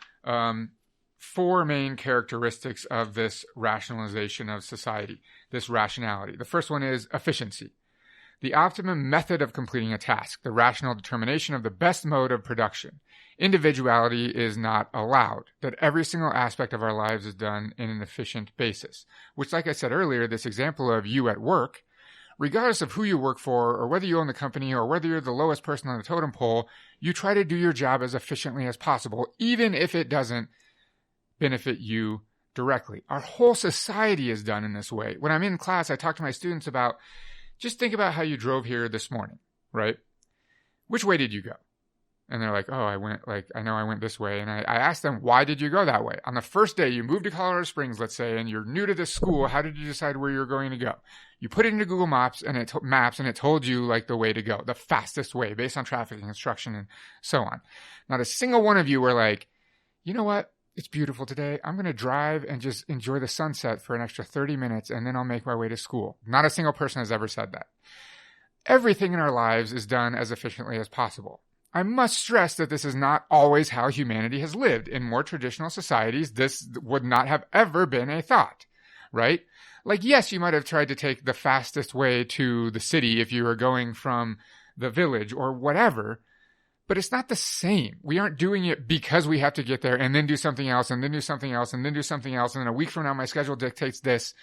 Speaker 2: 4 main characteristics of this rationalization of society, this rationality. The first one is efficiency, the optimum method of completing a task, the rational determination of the best mode of production. Individuality is not allowed, that every single aspect of our lives is done in an efficient basis, which, like I said earlier, this example of you at work, regardless of who you work for or whether you own the company or whether you're the lowest person on the totem pole, you try to do your job as efficiently as possible, even if it doesn't benefit you directly. Our whole society is done in this way. When I'm in class, I talk to my students about, just think about how you drove here this morning, right? Which way did you go? And they're like, oh, I know I went this way. And I asked them, why did you go that way? On the first day you moved to Colorado Springs, let's say, and you're new to this school, how did you decide where you're going to go? You put it into Google Maps and it told you the way to go, the fastest way based on traffic and construction and so on. Not a single one of you were like, you know what? It's beautiful today. I'm going to drive and just enjoy the sunset for an extra 30 minutes and then I'll make my way to school. Not a single person has ever said that. Everything in our lives is done as efficiently as possible. I must stress that this is not always how humanity has lived. In more traditional societies, this would not have ever been a thought, right? Yes, you might have tried to take the fastest way to the city if you were going from the village or whatever, but it's not the same. We aren't doing it because we have to get there and then do something else and then do something else and then do something else. And then a week from now, my schedule dictates this.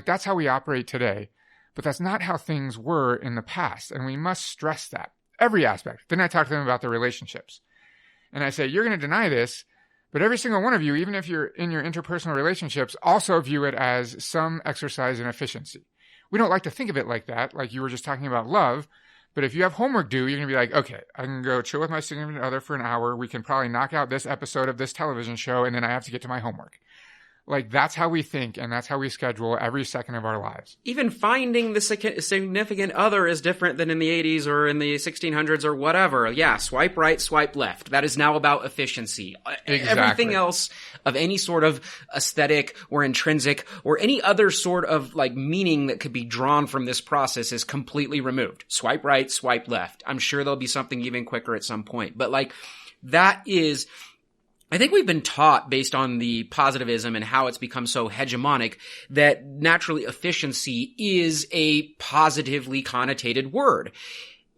Speaker 2: That's how we operate today. But that's not how things were in the past. And we must stress that. Every aspect. Then I talk to them about their relationships. And I say, you're going to deny this, But every single one of you, even if you're in your interpersonal relationships, also view it as some exercise in efficiency. We don't like to think of it like that, like you were just talking about love. But if you have homework due, you're going to be like, okay, I can go chill with my significant other for an hour. We can probably knock out this episode of this television show, and then I have to get to my homework. Like, that's how we think, and that's how we schedule every second of our lives.
Speaker 3: Even finding the significant other is different than in the 80s or in the 1600s or whatever. Yeah, swipe right, swipe left. That is now about efficiency.
Speaker 2: Exactly.
Speaker 3: Everything else of any sort of aesthetic or intrinsic or any other sort of like meaning that could be drawn from this process is completely removed. Swipe right, swipe left. I'm sure there'll be something even quicker at some point. But like, that is... I think we've been taught, based on the positivism and how it's become so hegemonic, that naturally efficiency is a positively connotated word.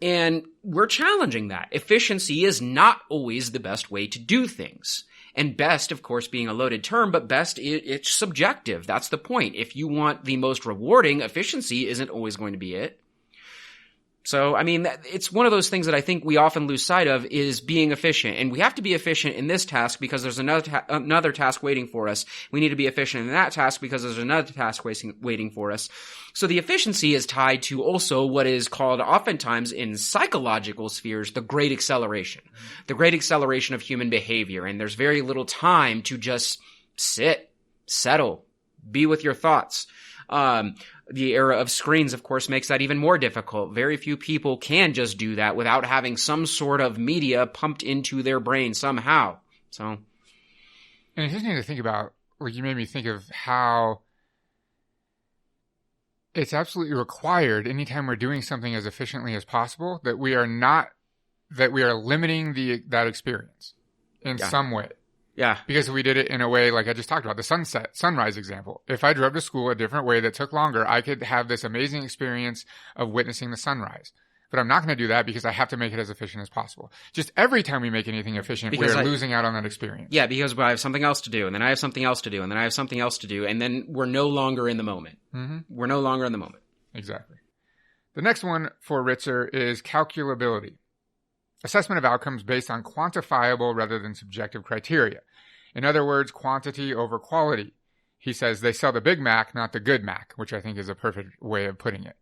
Speaker 3: And we're challenging that. Efficiency is not always the best way to do things. And best, of course, being a loaded term, but best, it's subjective. That's the point. If you want the most rewarding, efficiency isn't always going to be it. So, I mean, it's one of those things that I think we often lose sight of is being efficient. And we have to be efficient in this task because there's another task waiting for us. We need to be efficient in that task because there's another task waiting for us. So the efficiency is tied to also what is called oftentimes in psychological spheres, the great acceleration. The great acceleration of human behavior. And there's very little time to just sit, settle, be with your thoughts. The era of screens, of course, makes that even more difficult. Very few people can just do that without having some sort of media pumped into their brain somehow. So,
Speaker 2: and it's interesting to think about, like, you made me think of how it's absolutely required anytime we're doing something as efficiently as possible that we are limiting that experience in some way.
Speaker 3: Yeah.
Speaker 2: Because if we did it in a way like I just talked about, the sunrise example. If I drove to school a different way that took longer, I could have this amazing experience of witnessing the sunrise. But I'm not going to do that because I have to make it as efficient as possible. Just every time we make anything efficient, we are losing out on that experience.
Speaker 3: Yeah, because I have something else to do, and then I have something else to do, and then I have something else to do, and then we're no longer in the moment.
Speaker 2: Mm-hmm.
Speaker 3: We're no longer in the moment.
Speaker 2: Exactly. The next one for Ritzer is calculability. Assessment of outcomes based on quantifiable rather than subjective criteria. In other words, quantity over quality. He says they sell the Big Mac, not the good Mac, which I think is a perfect way of putting it.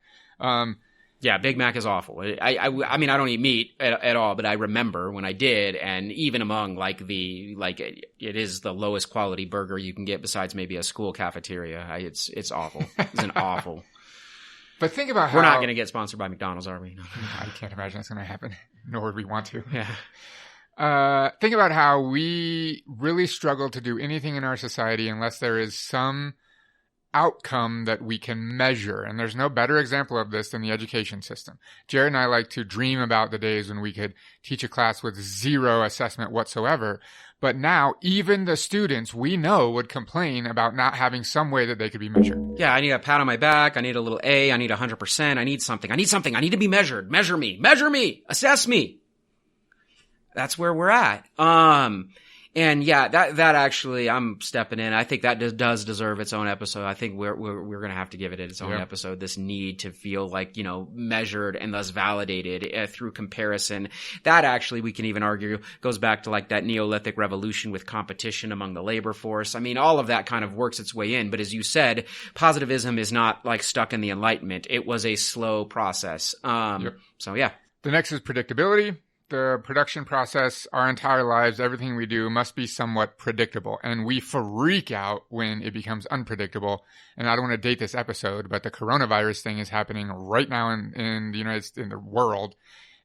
Speaker 3: Yeah, Big Mac is awful. I mean, I don't eat meat at all, but I remember when I did, and even among it is the lowest quality burger you can get besides maybe a school cafeteria. It's awful. It's an awful.
Speaker 2: But think about how...
Speaker 3: We're not going to get sponsored by McDonald's, are we? No.
Speaker 2: I can't imagine that's going to happen, nor would we want to.
Speaker 3: Yeah.
Speaker 2: Think about how we really struggle to do anything in our society unless there is some outcome that we can measure. And there's no better example of this than the education system. Jared and I like to dream about the days when we could teach a class with zero assessment whatsoever. But now, even the students we know would complain about not having some way that they could be measured.
Speaker 3: Yeah, I need a pat on my back. I need a little A. I need 100%. I need something. I need to be measured. Measure me. Assess me. That's where we're at. And yeah, that actually, I'm stepping in. I think that does deserve its own episode. I think we're going to have to give it its own episode. This need to feel like, measured and thus validated through comparison. That actually, we can even argue, goes back to like that Neolithic revolution with competition among the labor force. I mean, all of that kind of works its way in. But as you said, positivism is not like stuck in the Enlightenment. It was a slow process. So yeah.
Speaker 2: The next is predictability. The production process, our entire lives, everything we do must be somewhat predictable. And we freak out when it becomes unpredictable. And I don't want to date this episode, but the coronavirus thing is happening right now in the United States, in the world.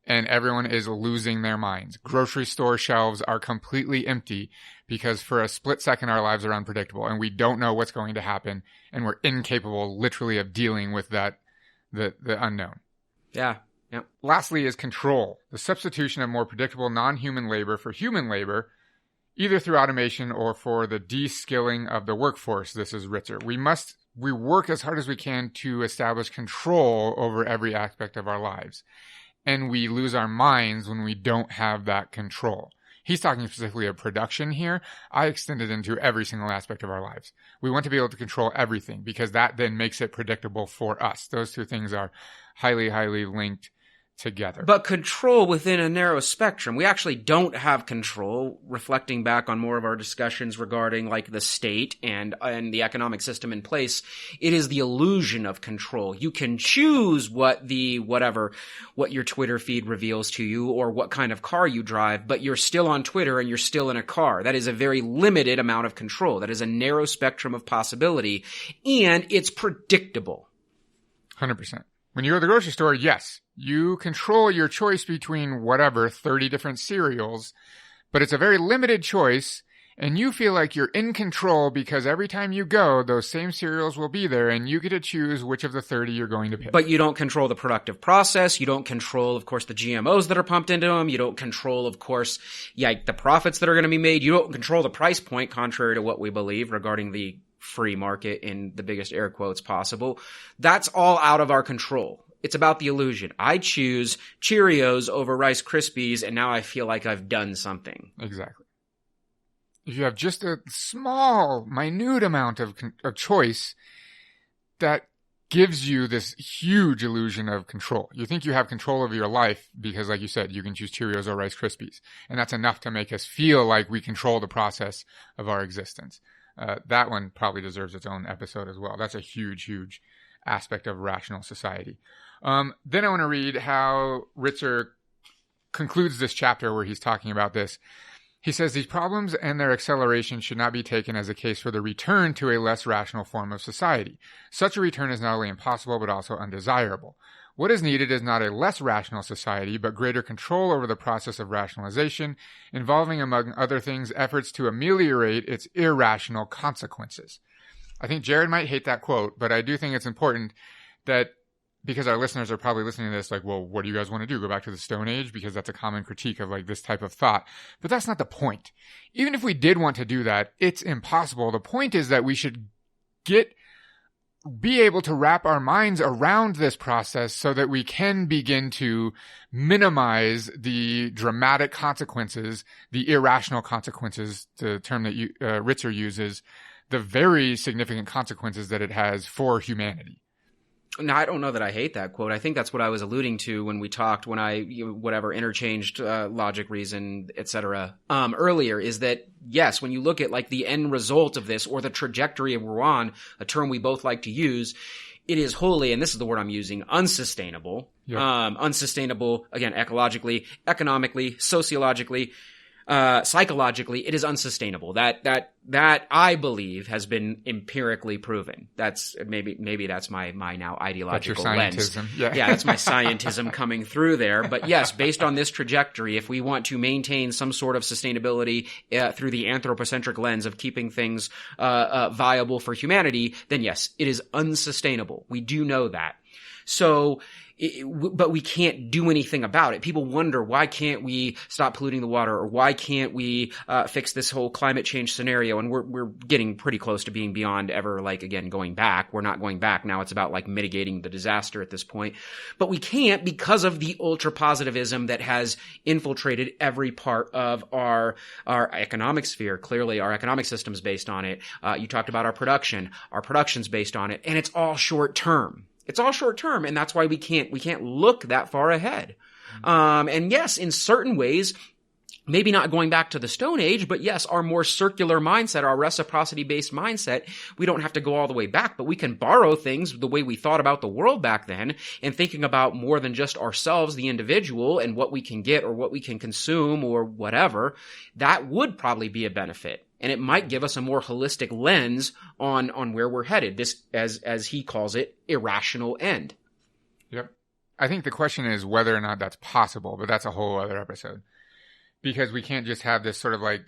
Speaker 2: And everyone is losing their minds. Grocery store shelves are completely empty because for a split second, our lives are unpredictable and we don't know what's going to happen. And we're incapable literally of dealing with the unknown.
Speaker 3: Yeah. Yep.
Speaker 2: Lastly is control, the substitution of more predictable non-human labor for human labor, either through automation or for the de-skilling of the workforce. This is Ritzer. We work as hard as we can to establish control over every aspect of our lives. And we lose our minds when we don't have that control. He's talking specifically of production here. I extend it into every single aspect of our lives. We want to be able to control everything because that then makes it predictable for us. Those two things are highly, highly linked together.
Speaker 3: But control within a narrow spectrum. We actually don't have control, reflecting back on more of our discussions regarding like the state and the economic system in place. It is the illusion of control. You can choose what your Twitter feed reveals to you or what kind of car you drive, but you're still on Twitter and you're still in a car. That is a very limited amount of control. That is a narrow spectrum of possibility, and it's predictable.
Speaker 2: 100%. When you go to the grocery store, yes, you control your choice between 30 different cereals, but it's a very limited choice, and you feel like you're in control because every time you go, those same cereals will be there, and you get to choose which of the 30 you're going to pick.
Speaker 3: But you don't control the productive process. You don't control, of course, the GMOs that are pumped into them. You don't control, of course, the profits that are going to be made. You don't control the price point, contrary to what we believe regarding the free market in the biggest air quotes possible. That's all out of our control. It's about the illusion. I choose Cheerios over Rice Krispies, and now I feel like I've done something.
Speaker 2: Exactly. If you have just a small, minute amount of choice, that gives you this huge illusion of control. You think you have control over your life because, like you said, you can choose Cheerios or Rice Krispies. And that's enough to make us feel like we control the process of our existence. That one probably deserves its own episode as well. That's a huge, huge aspect of rational society. Then I want to read how Ritzer concludes this chapter where he's talking about this. He says these problems and their acceleration should not be taken as a case for the return to a less rational form of society. Such a return is not only impossible but also undesirable. What is needed is not a less rational society, but greater control over the process of rationalization, involving, among other things, efforts to ameliorate its irrational consequences. I think Jared might hate that quote, but I do think it's important that, because our listeners are probably listening to this like, well, what do you guys want to do? Go back to the Stone Age? Because that's a common critique of like this type of thought. But that's not the point. Even if we did want to do that, it's impossible. The point is that we should be able to wrap our minds around this process so that we can begin to minimize the dramatic consequences, the irrational consequences, the term that Ritzer uses, the very significant consequences that it has for humanity.
Speaker 3: No, I don't know that I hate that quote. I think that's what I was alluding to when we talked, when I interchanged logic, reason, etc. Earlier, is that yes, when you look at like the end result of this or the trajectory we're on, a term we both like to use, it is wholly, and this is the word I'm using, unsustainable. Yep. Unsustainable, again, ecologically, economically, sociologically, psychologically, it is unsustainable. That I believe has been empirically proven. That's maybe that's my now ideological lens.
Speaker 2: Yeah,
Speaker 3: that's my scientism coming through there. But yes, based on this trajectory, if we want to maintain some sort of sustainability through the anthropocentric lens of keeping things viable for humanity, then yes, it is unsustainable. We do know that. So, but we can't do anything about it. People wonder, why can't we stop polluting the water, or why can't we fix this whole climate change scenario? And we're getting pretty close to being beyond ever, like, again, going back. We're not going back now. It's about like mitigating the disaster at this point. But we can't because of the ultra-positivism that has infiltrated every part of our economic sphere. Clearly, our economic system's based on it. You talked about our production. Our production's based on it, and it's all short term. It's all short term, and that's why we can't look that far ahead. And yes, in certain ways, maybe not going back to the Stone Age, but yes, our more circular mindset, our reciprocity-based mindset, we don't have to go all the way back, but we can borrow things the way we thought about the world back then, and thinking about more than just ourselves, the individual, and what we can get or what we can consume or whatever. That would probably be a benefit. And it might give us a more holistic lens on where we're headed, this, as he calls it, irrational end.
Speaker 2: Yep. I think the question is whether or not that's possible, but that's a whole other episode. Because we can't just have this sort of like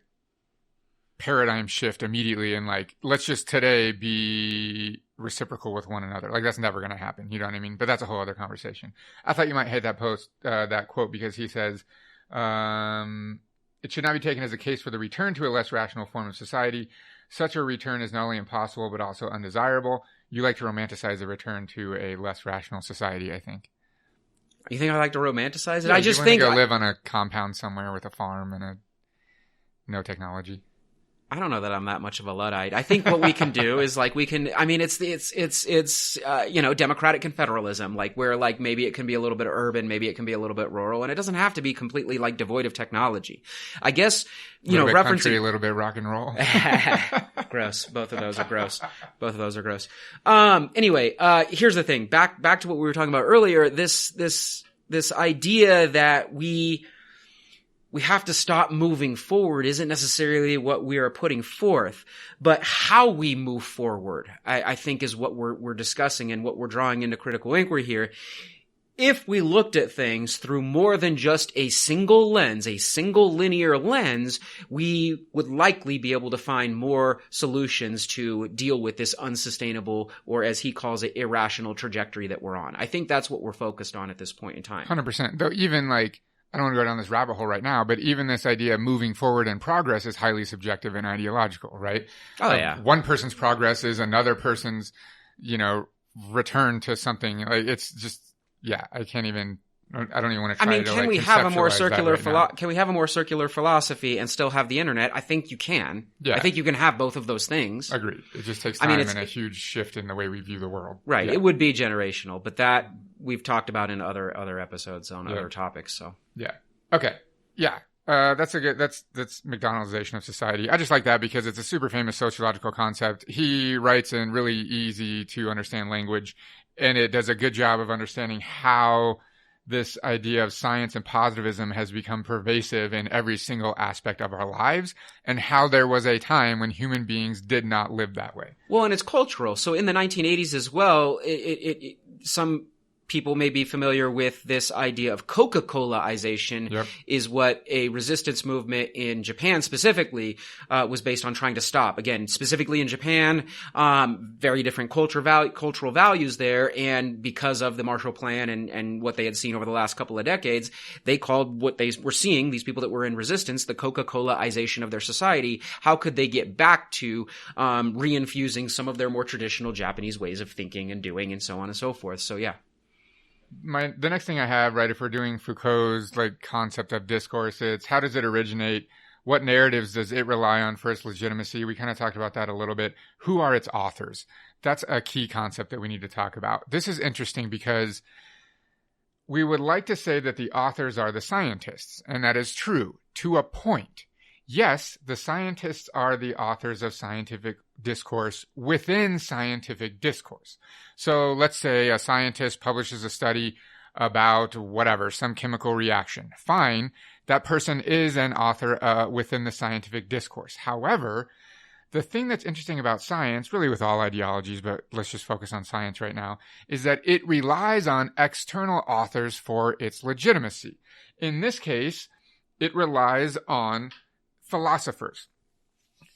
Speaker 2: paradigm shift immediately and like, let's just today be reciprocal with one another. Like, that's never going to happen. You know what I mean? But that's a whole other conversation. I thought you might hate that that quote, because he says, it should not be taken as a case for the return to a less rational form of society. Such a return is not only impossible, but also undesirable. You like to romanticize the return to a less rational society, I think.
Speaker 3: You think I like to romanticize it?
Speaker 2: Yeah,
Speaker 3: I just think
Speaker 2: you want to go live on a compound somewhere with a farm and no technology.
Speaker 3: I don't know that I'm that much of a Luddite. I think what we can do is like it's democratic confederalism, like where like maybe it can be a little bit urban, maybe it can be a little bit rural, and it doesn't have to be completely like devoid of technology. I guess, referencing
Speaker 2: country, a little bit rock and roll.
Speaker 3: Gross. Both of those are gross. Anyway, here's the thing. Back to what we were talking about earlier. This idea that we have to stop moving forward isn't necessarily what we are putting forth, but how we move forward, I think is what we're discussing and what we're drawing into critical inquiry here. If we looked at things through more than just a single lens, a single linear lens, we would likely be able to find more solutions to deal with this unsustainable, or as he calls it, irrational trajectory that we're on. I think that's what we're focused on at this point in time.
Speaker 2: 100%. Though even like, I don't want to go down this rabbit hole right now, but even this idea of moving forward and progress is highly subjective and ideological, right?
Speaker 3: Oh, yeah.
Speaker 2: One person's progress is another person's, return to something. Like, it's just, yeah, I don't even want to try to
Speaker 3: can we have a more circular can we have a more circular philosophy and still have the internet? I think you can. Yeah. I think you can have both of those things.
Speaker 2: Agreed. It just takes time and a huge shift in the way we view the world.
Speaker 3: Right.
Speaker 2: Yeah.
Speaker 3: It would be generational, but that we've talked about in other episodes on other topics. So
Speaker 2: yeah. Okay. Yeah. That's McDonaldization of society. I just like that because it's a super famous sociological concept. He writes in really easy to understand language, and it does a good job of understanding how this idea of science and positivism has become pervasive in every single aspect of our lives, and how there was a time when human beings did not live that way.
Speaker 3: Well, and it's cultural. So in the 1980s as well, some people may be familiar with this idea of Coca-Colaization. Is what a resistance movement in Japan specifically was based on trying to stop. Again, specifically in Japan, very different cultural values there, and because of the Marshall Plan and what they had seen over the last couple of decades, they called what they were seeing, these people that were in resistance, the Coca-Colaization of their society. How could they get back to reinfusing some of their more traditional Japanese ways of thinking and doing and so on and so forth? So yeah.
Speaker 2: The next thing I have, right, if we're doing Foucault's like concept of discourse, it's how does it originate? What narratives does it rely on for its legitimacy? We kind of talked about that a little bit. Who are its authors? That's a key concept that we need to talk about. This is interesting because we would like to say that the authors are the scientists, and that is true to a point. Yes, the scientists are the authors of scientific discourse within scientific discourse. So let's say a scientist publishes a study about whatever, some chemical reaction. Fine, that person is an author within the scientific discourse. However, the thing that's interesting about science, really with all ideologies, but let's just focus on science right now, is that it relies on external authors for its legitimacy. In this case, it relies on philosophers.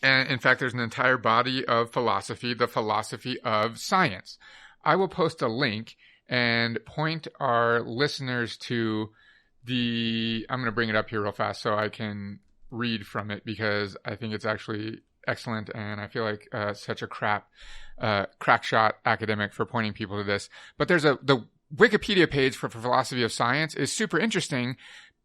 Speaker 2: And in fact, there's an entire body of philosophy, the philosophy of science. I will post a link and point our listeners to I'm going to bring it up here real fast so I can read from it because I think it's actually excellent, and I feel like such a crack shot academic for pointing people to this. But the Wikipedia page for philosophy of science is super interesting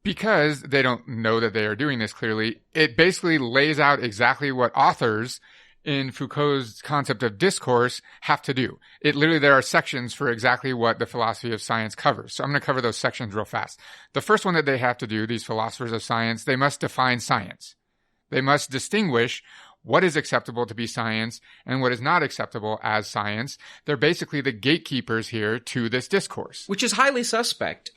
Speaker 2: because they don't know that they are doing this clearly. It basically lays out exactly what authors in Foucault's concept of discourse have to do. There are sections for exactly what the philosophy of science covers. So I'm going to cover those sections real fast. The first one that they have to do, these philosophers of science, they must define science. They must distinguish what is acceptable to be science and what is not acceptable as science. They're basically the gatekeepers here to this discourse.
Speaker 3: Which is highly suspect.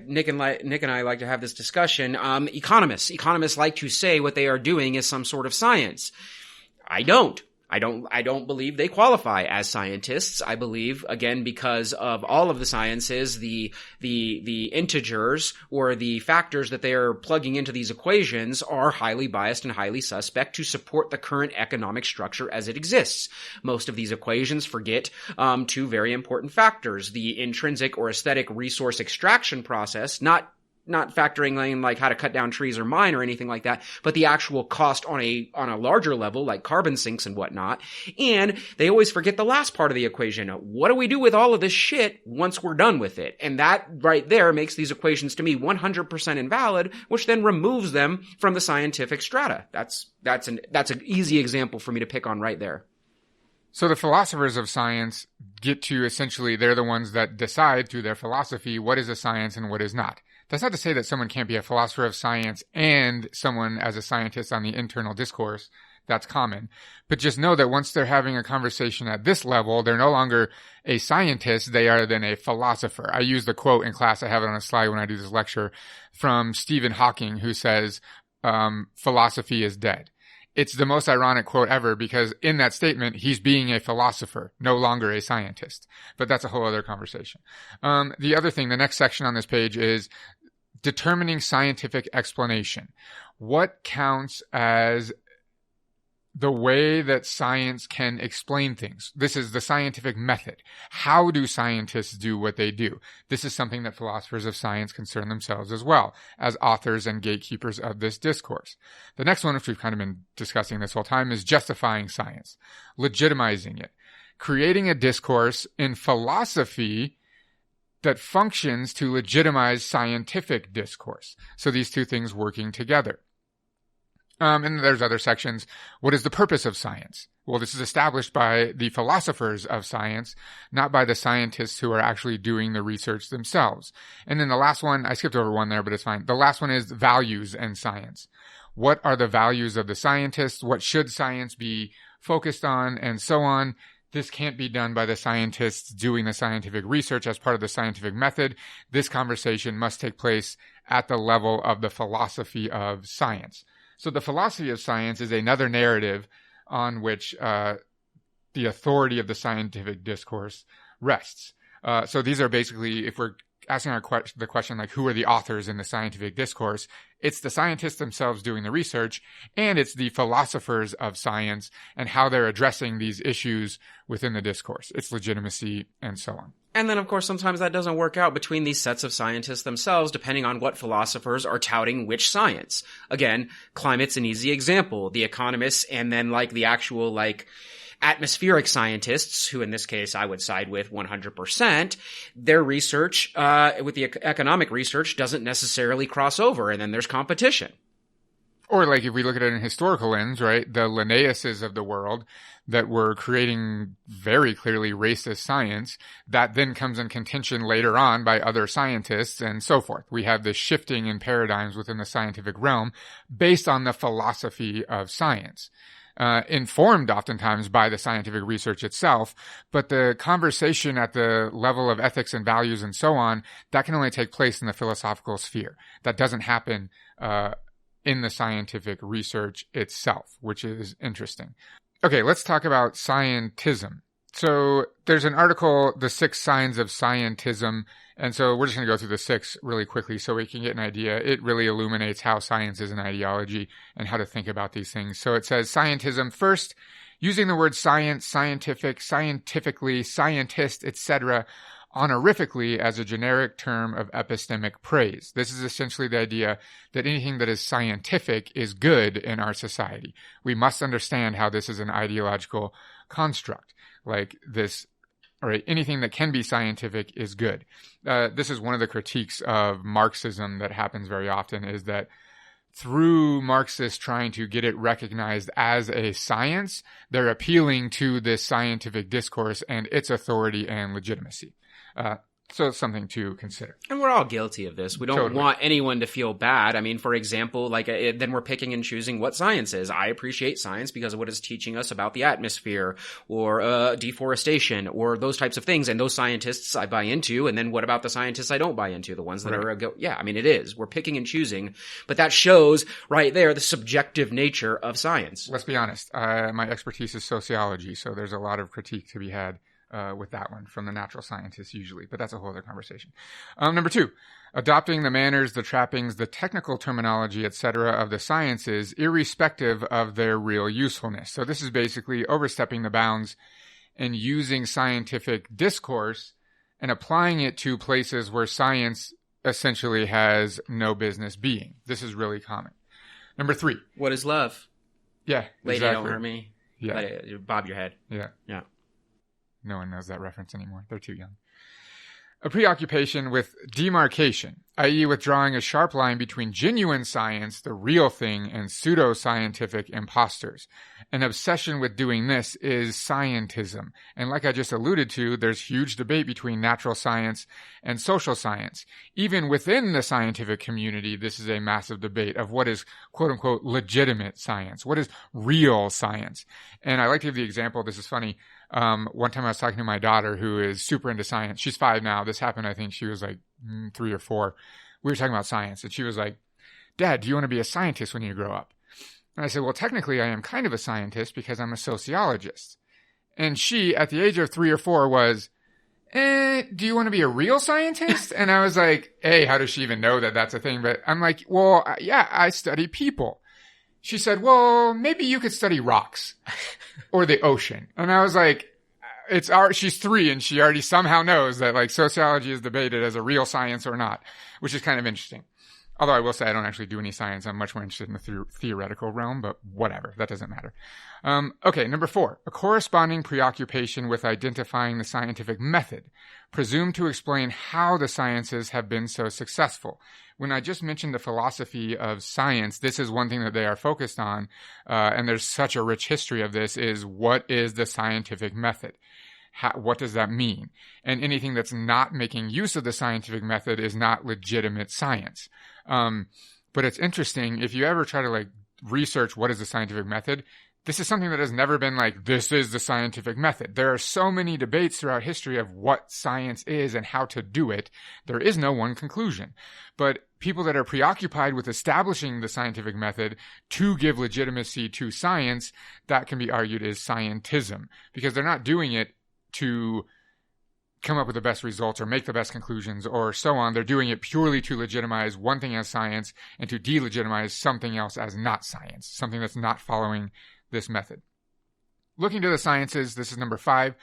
Speaker 3: Nick and I like to have this discussion. Economists like to say what they are doing is some sort of science. I don't believe they qualify as scientists. I believe, again, because of all of the sciences, the integers or the factors that they are plugging into these equations are highly biased and highly suspect to support the current economic structure as it exists. Most of these equations forget two very important factors: the intrinsic or aesthetic resource extraction process, not not factoring in like how to cut down trees or mine or anything like that, but the actual cost on a larger level, like carbon sinks and whatnot. And they always forget the last part of the equation. What do we do with all of this shit once we're done with it? And that right there makes these equations to me 100% invalid, which then removes them from the scientific strata. That's an easy example for me to pick on right there.
Speaker 2: So the philosophers of science get to essentially, they're the ones that decide through their philosophy what is a science and what is not. That's not to say that someone can't be a philosopher of science and someone as a scientist on the internal discourse. That's common. But just know that once they're having a conversation at this level, they're no longer a scientist. They are then a philosopher. I use the quote in class. I have it on a slide when I do this lecture from Stephen Hawking, who says, philosophy is dead. It's the most ironic quote ever because in that statement, he's being a philosopher, no longer a scientist. But that's a whole other conversation. The other thing, the next section on this page is determining scientific explanation. What counts as the way that science can explain things? This is the scientific method. How do scientists do what they do? This is something that philosophers of science concern themselves as well as authors and gatekeepers of this discourse. The next one, which we've kind of been discussing this whole time, is justifying science, legitimizing it, creating a discourse in philosophy that functions to legitimize scientific discourse. So these two things working together. And there's other sections. What is the purpose of science? Well, this is established by the philosophers of science, not by the scientists who are actually doing the research themselves. And then the last one, I skipped over one there, but it's fine. The last one is values and science. What are the values of the scientists? What should science be focused on? And so on. This can't be done by the scientists doing the scientific research as part of the scientific method. This conversation must take place at the level of the philosophy of science. So the philosophy of science is another narrative on which the authority of the scientific discourse rests. So these are basically, if we're asking the question, like, who are the authors in the scientific discourse, it's the scientists themselves doing the research, and it's the philosophers of science and how they're addressing these issues within the discourse, its legitimacy, and so on.
Speaker 3: And then, of course, sometimes that doesn't work out between these sets of scientists themselves, depending on what philosophers are touting which science. Again, climate's an easy example. The economists and then, like, the actual, like, atmospheric scientists, who in this case I would side with 100%, their research with the economic research doesn't necessarily cross over, and then there's competition.
Speaker 2: Or like if we look at it in historical lens, right, the Linnaeuses of the world that were creating very clearly racist science, that then comes in contention later on by other scientists and so forth. We have this shifting in paradigms within the scientific realm based on the philosophy of science. Informed oftentimes by the scientific research itself, but the conversation at the level of ethics and values and so on, that can only take place in the philosophical sphere. That doesn't happen in the scientific research itself, which is interesting. Okay, let's talk about scientism. So there's an article, The 6 Signs of Scientism, and so we're just going to go through the 6 really quickly so we can get an idea. It really illuminates how science is an ideology and how to think about these things. So it says scientism, first, using the word science, scientific, scientifically, scientist, etc., honorifically as a generic term of epistemic praise. This is essentially the idea that anything that is scientific is good in our society. We must understand how this is an ideological construct. Like this, all right, anything that can be scientific is good. This is one of the critiques of Marxism that happens very often, is that through Marxists trying to get it recognized as a science, they're appealing to this scientific discourse and its authority and legitimacy. So it's something to consider.
Speaker 3: And we're all guilty of this. We don't want anyone to feel bad. I mean, for example, like then we're picking and choosing what science is. I appreciate science because of what it's teaching us about the atmosphere or deforestation or those types of things. And those scientists I buy into. And then what about the scientists I don't buy into? The ones that I mean, it is. We're picking and choosing. But that shows right there the subjective nature of science.
Speaker 2: Let's be honest. My expertise is sociology, so there's a lot of critique to be had with that one from the natural scientists usually, but that's a whole other conversation. Number 2, adopting the manners, the trappings, the technical terminology, etc. of the sciences, irrespective of their real usefulness. So this is basically overstepping the bounds and using scientific discourse and applying it to places where science essentially has no business being. This is really common. Number 3.
Speaker 3: What is love?
Speaker 2: Yeah,
Speaker 3: Lady,
Speaker 2: exactly.
Speaker 3: don't hurt me.
Speaker 2: Yeah.
Speaker 3: Let it bob your head.
Speaker 2: Yeah.
Speaker 3: Yeah.
Speaker 2: No one knows that reference anymore. They're too young. A preoccupation with demarcation, i.e. withdrawing a sharp line between genuine science, the real thing, and pseudo-scientific imposters. An obsession with doing this is scientism. And like I just alluded to, there's huge debate between natural science and social science. Even within the scientific community, this is a massive debate of what is quote-unquote legitimate science. What is real science? And I like to give the example, this is funny. One time I was talking to my daughter who is super into science. She's 5 now. This happened, I think she was like 3 or 4. We were talking about science and she was like, Dad, do you want to be a scientist when you grow up? And I said, well, technically I am kind of a scientist because I'm a sociologist. And she, at the age of 3 or 4, was, do you want to be a real scientist? And I was like, hey, how does she even know that that's a thing? But I'm like, well, yeah, I study people. She said, well, maybe you could study rocks or the ocean. And I was like, she's 3 and she already somehow knows that like sociology is debated as a real science or not, which is kind of interesting. Although I will say I don't actually do any science. I'm much more interested in the theoretical realm, but whatever. That doesn't matter. Okay, number 4, a corresponding preoccupation with identifying the scientific method, presumed to explain how the sciences have been so successful. When I just mentioned the philosophy of science, this is one thing that they are focused on, and there's such a rich history of this, is what is the scientific method? What does that mean? And anything that's not making use of the scientific method is not legitimate science. But it's interesting, if you ever try to like research what is the scientific method, this is something that has never been like, this is the scientific method. There are so many debates throughout history of what science is and how to do it. There is no one conclusion. But people that are preoccupied with establishing the scientific method to give legitimacy to science, that can be argued is scientism, because they're not doing it to come up with the best results or make the best conclusions or so on. They're doing it purely to legitimize one thing as science and to delegitimize something else as not science, something that's not following this method. Looking to the sciences, this is number 5.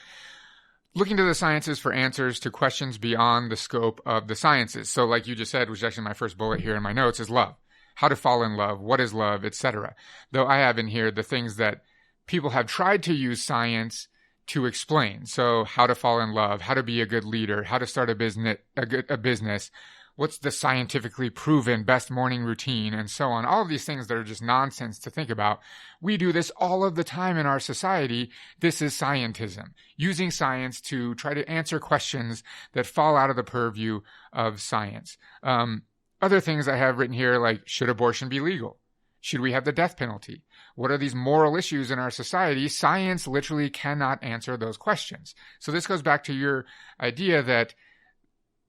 Speaker 2: Looking to the sciences for answers to questions beyond the scope of the sciences. So like you just said, which is actually my first bullet here in my notes, is love. How to fall in love, what is love, etc. Though I have in here the things that people have tried to use science to explain. So how to fall in love, how to be a good leader, how to start a business, what's the scientifically proven best morning routine, and so on. All of these things that are just nonsense to think about. We do this all of the time in our society. This is scientism, using science to try to answer questions that fall out of the purview of science. Other things I have written here, like, should abortion be legal? Should we have the death penalty? What are these moral issues in our society? Science literally cannot answer those questions. So this goes back to your idea that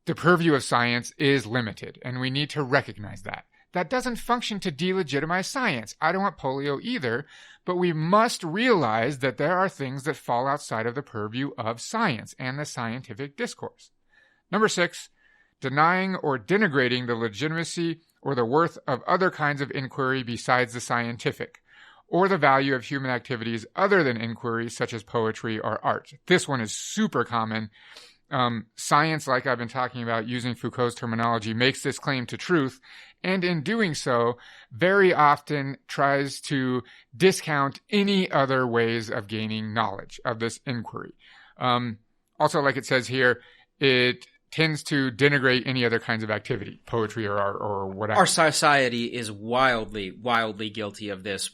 Speaker 2: the purview of science is limited, and we need to recognize that. That doesn't function to delegitimize science. I don't want polio either, but we must realize that there are things that fall outside of the purview of science and the scientific discourse. Number 6, denying or denigrating the legitimacy or the worth of other kinds of inquiry besides the scientific, or the value of human activities other than inquiry, such as poetry or art. This one is super common. Science, like I've been talking about using Foucault's terminology, makes this claim to truth, and in doing so, very often tries to discount any other ways of gaining knowledge of this inquiry. Also, like it says here, it tends to denigrate any other kinds of activity, poetry or art or whatever.
Speaker 3: Our society is wildly, wildly guilty of this.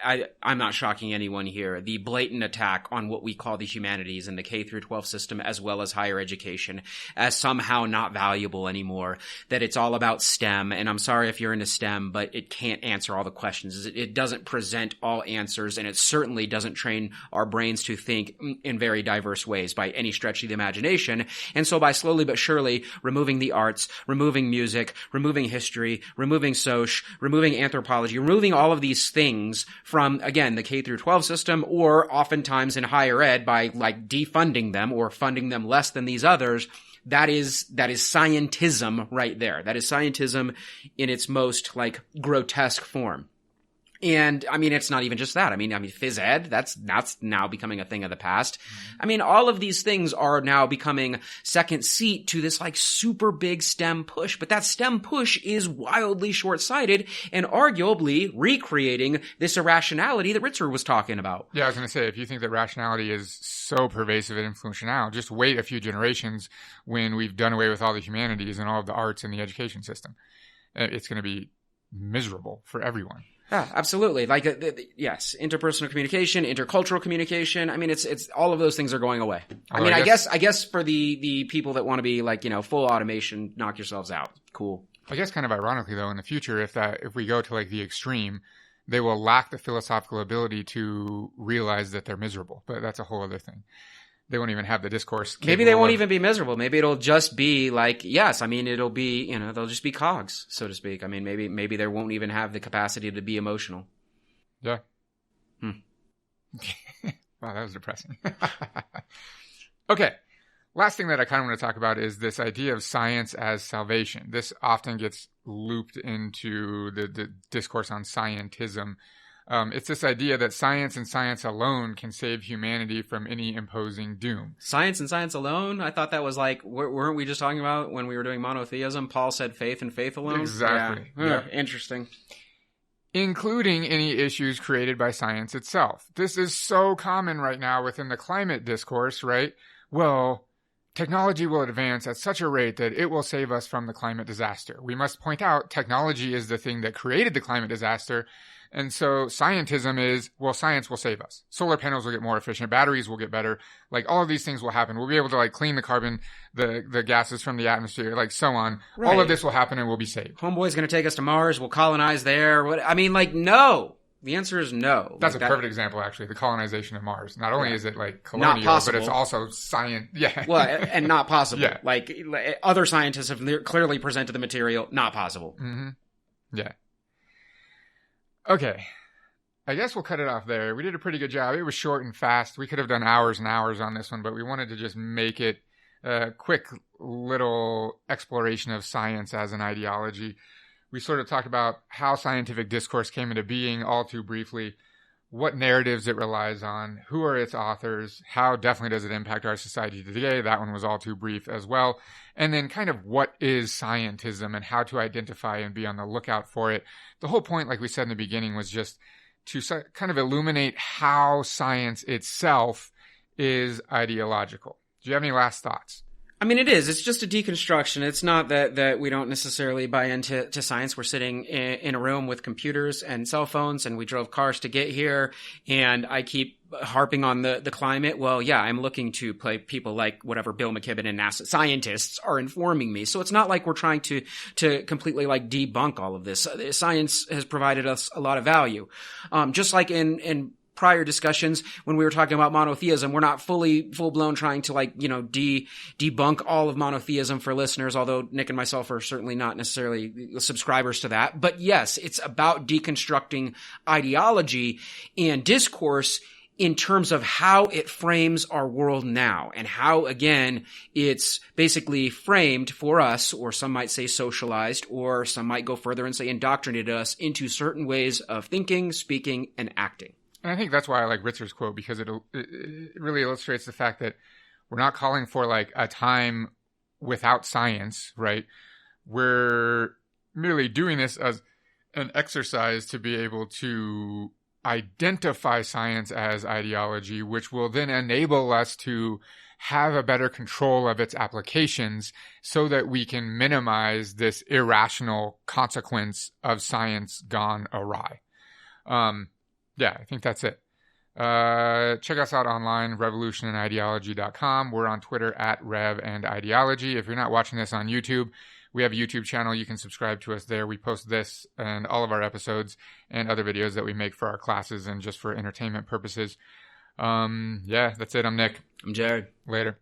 Speaker 3: I'm not shocking anyone here. The blatant attack on what we call the humanities in the K through 12 system, as well as higher education, as somehow not valuable anymore, that it's all about STEM. And I'm sorry if you're into STEM, but it can't answer all the questions. It doesn't present all answers, and it certainly doesn't train our brains to think in very diverse ways by any stretch of the imagination. And so by slowly but surely removing the arts, removing music, removing history, removing soc, removing anthropology, removing all of these things from, again, the K through 12 system, or oftentimes in higher ed by like defunding them or funding them less than these others. That is scientism right there. That is scientism in its most like grotesque form. And I mean, it's not even just that. I mean, phys ed, that's now becoming a thing of the past. I mean, all of these things are now becoming second seat to this like super big STEM push. But that STEM push is wildly short-sighted and arguably recreating this irrationality that Ritzer was talking about.
Speaker 2: Yeah, I was going to say, if you think that rationality is so pervasive and influential now, just wait a few generations when we've done away with all the humanities and all of the arts in the education system. It's going to be miserable for everyone.
Speaker 3: Yeah, absolutely. Like, yes, interpersonal communication, intercultural communication. I mean, it's all of those things are going away. I guess for the people that want to be like, full automation, knock yourselves out. Cool.
Speaker 2: I guess kind of ironically though, in the future, if we go to like the extreme, they will lack the philosophical ability to realize that they're miserable. But that's a whole other thing. They won't even have the discourse.
Speaker 3: Maybe they won't even be miserable. Maybe it'll just be like, yes, I mean, it'll be, they'll just be cogs, so to speak. I mean, maybe they won't even have the capacity to be emotional.
Speaker 2: Yeah. Wow, that was depressing. Okay. Last thing that I kind of want to talk about is this idea of science as salvation. This often gets looped into the discourse on scientism. It's this idea that science and science alone can save humanity from any imposing doom.
Speaker 3: Science and science alone? I thought that was like, weren't we just talking about when we were doing monotheism? Paul said faith and faith alone?
Speaker 2: Exactly.
Speaker 3: Yeah. Interesting.
Speaker 2: Including any issues created by science itself. This is so common right now within the climate discourse, right? Well, technology will advance at such a rate that it will save us from the climate disaster. We must point out technology is the thing that created the climate disaster. And so scientism is, well, science will save us. Solar panels will get more efficient. Batteries will get better. Like all of these things will happen. We'll be able to like clean the carbon, the gases from the atmosphere, like so on. Right. All of this will happen and we'll be saved.
Speaker 3: Homeboy's going to take us to Mars. We'll colonize there. No. The answer is no.
Speaker 2: That's a perfect example, actually. The colonization of Mars. Not only is it like colonial, but it's also science. Yeah.
Speaker 3: Well, and not possible.
Speaker 2: Yeah.
Speaker 3: Like other scientists have clearly presented the material. Not possible.
Speaker 2: Mm-hmm. Yeah. Okay. I guess we'll cut it off there. We did a pretty good job. It was short and fast. We could have done hours and hours on this one, but we wanted to just make it a quick little exploration of science as an ideology. We sort of talked about how scientific discourse came into being all too briefly, what narratives it relies on, who are its authors, how definitely does it impact our society today. That one was all too brief as well. And then kind of what is scientism and how to identify and be on the lookout for it. The whole point, like we said in the beginning, was just to kind of illuminate how science itself is ideological. Do you have any last thoughts?
Speaker 3: I mean, it is. It's just a deconstruction. It's not that we don't necessarily buy into science. We're sitting in a room with computers and cell phones, and we drove cars to get here. And I keep harping on the climate. Well, yeah, I'm looking to play people like whatever Bill McKibben and NASA scientists are informing me. So it's not like we're trying to completely like debunk all of this. Science has provided us a lot of value. Just like in prior discussions when we were talking about monotheism, we're not full-blown trying to like, debunk all of monotheism for listeners, although Nick and myself are certainly not necessarily subscribers to that. But yes, it's about deconstructing ideology and discourse in terms of how it frames our world now and how, again, it's basically framed for us, or some might say socialized, or some might go further and say indoctrinated us into certain ways of thinking, speaking, and acting.
Speaker 2: And I think that's why I like Ritzer's quote, because it really illustrates the fact that we're not calling for like a time without science, right? We're merely doing this as an exercise to be able to identify science as ideology, which will then enable us to have a better control of its applications so that we can minimize this irrational consequence of science gone awry. Yeah, I think that's it. Check us out online, revolutionandideology.com. We're on Twitter at @RevAndIdeology. If you're not watching this on YouTube, we have a YouTube channel. You can subscribe to us there. We post this and all of our episodes and other videos that we make for our classes and just for entertainment purposes. Yeah, that's it. I'm Nick.
Speaker 3: I'm Jared.
Speaker 2: Later.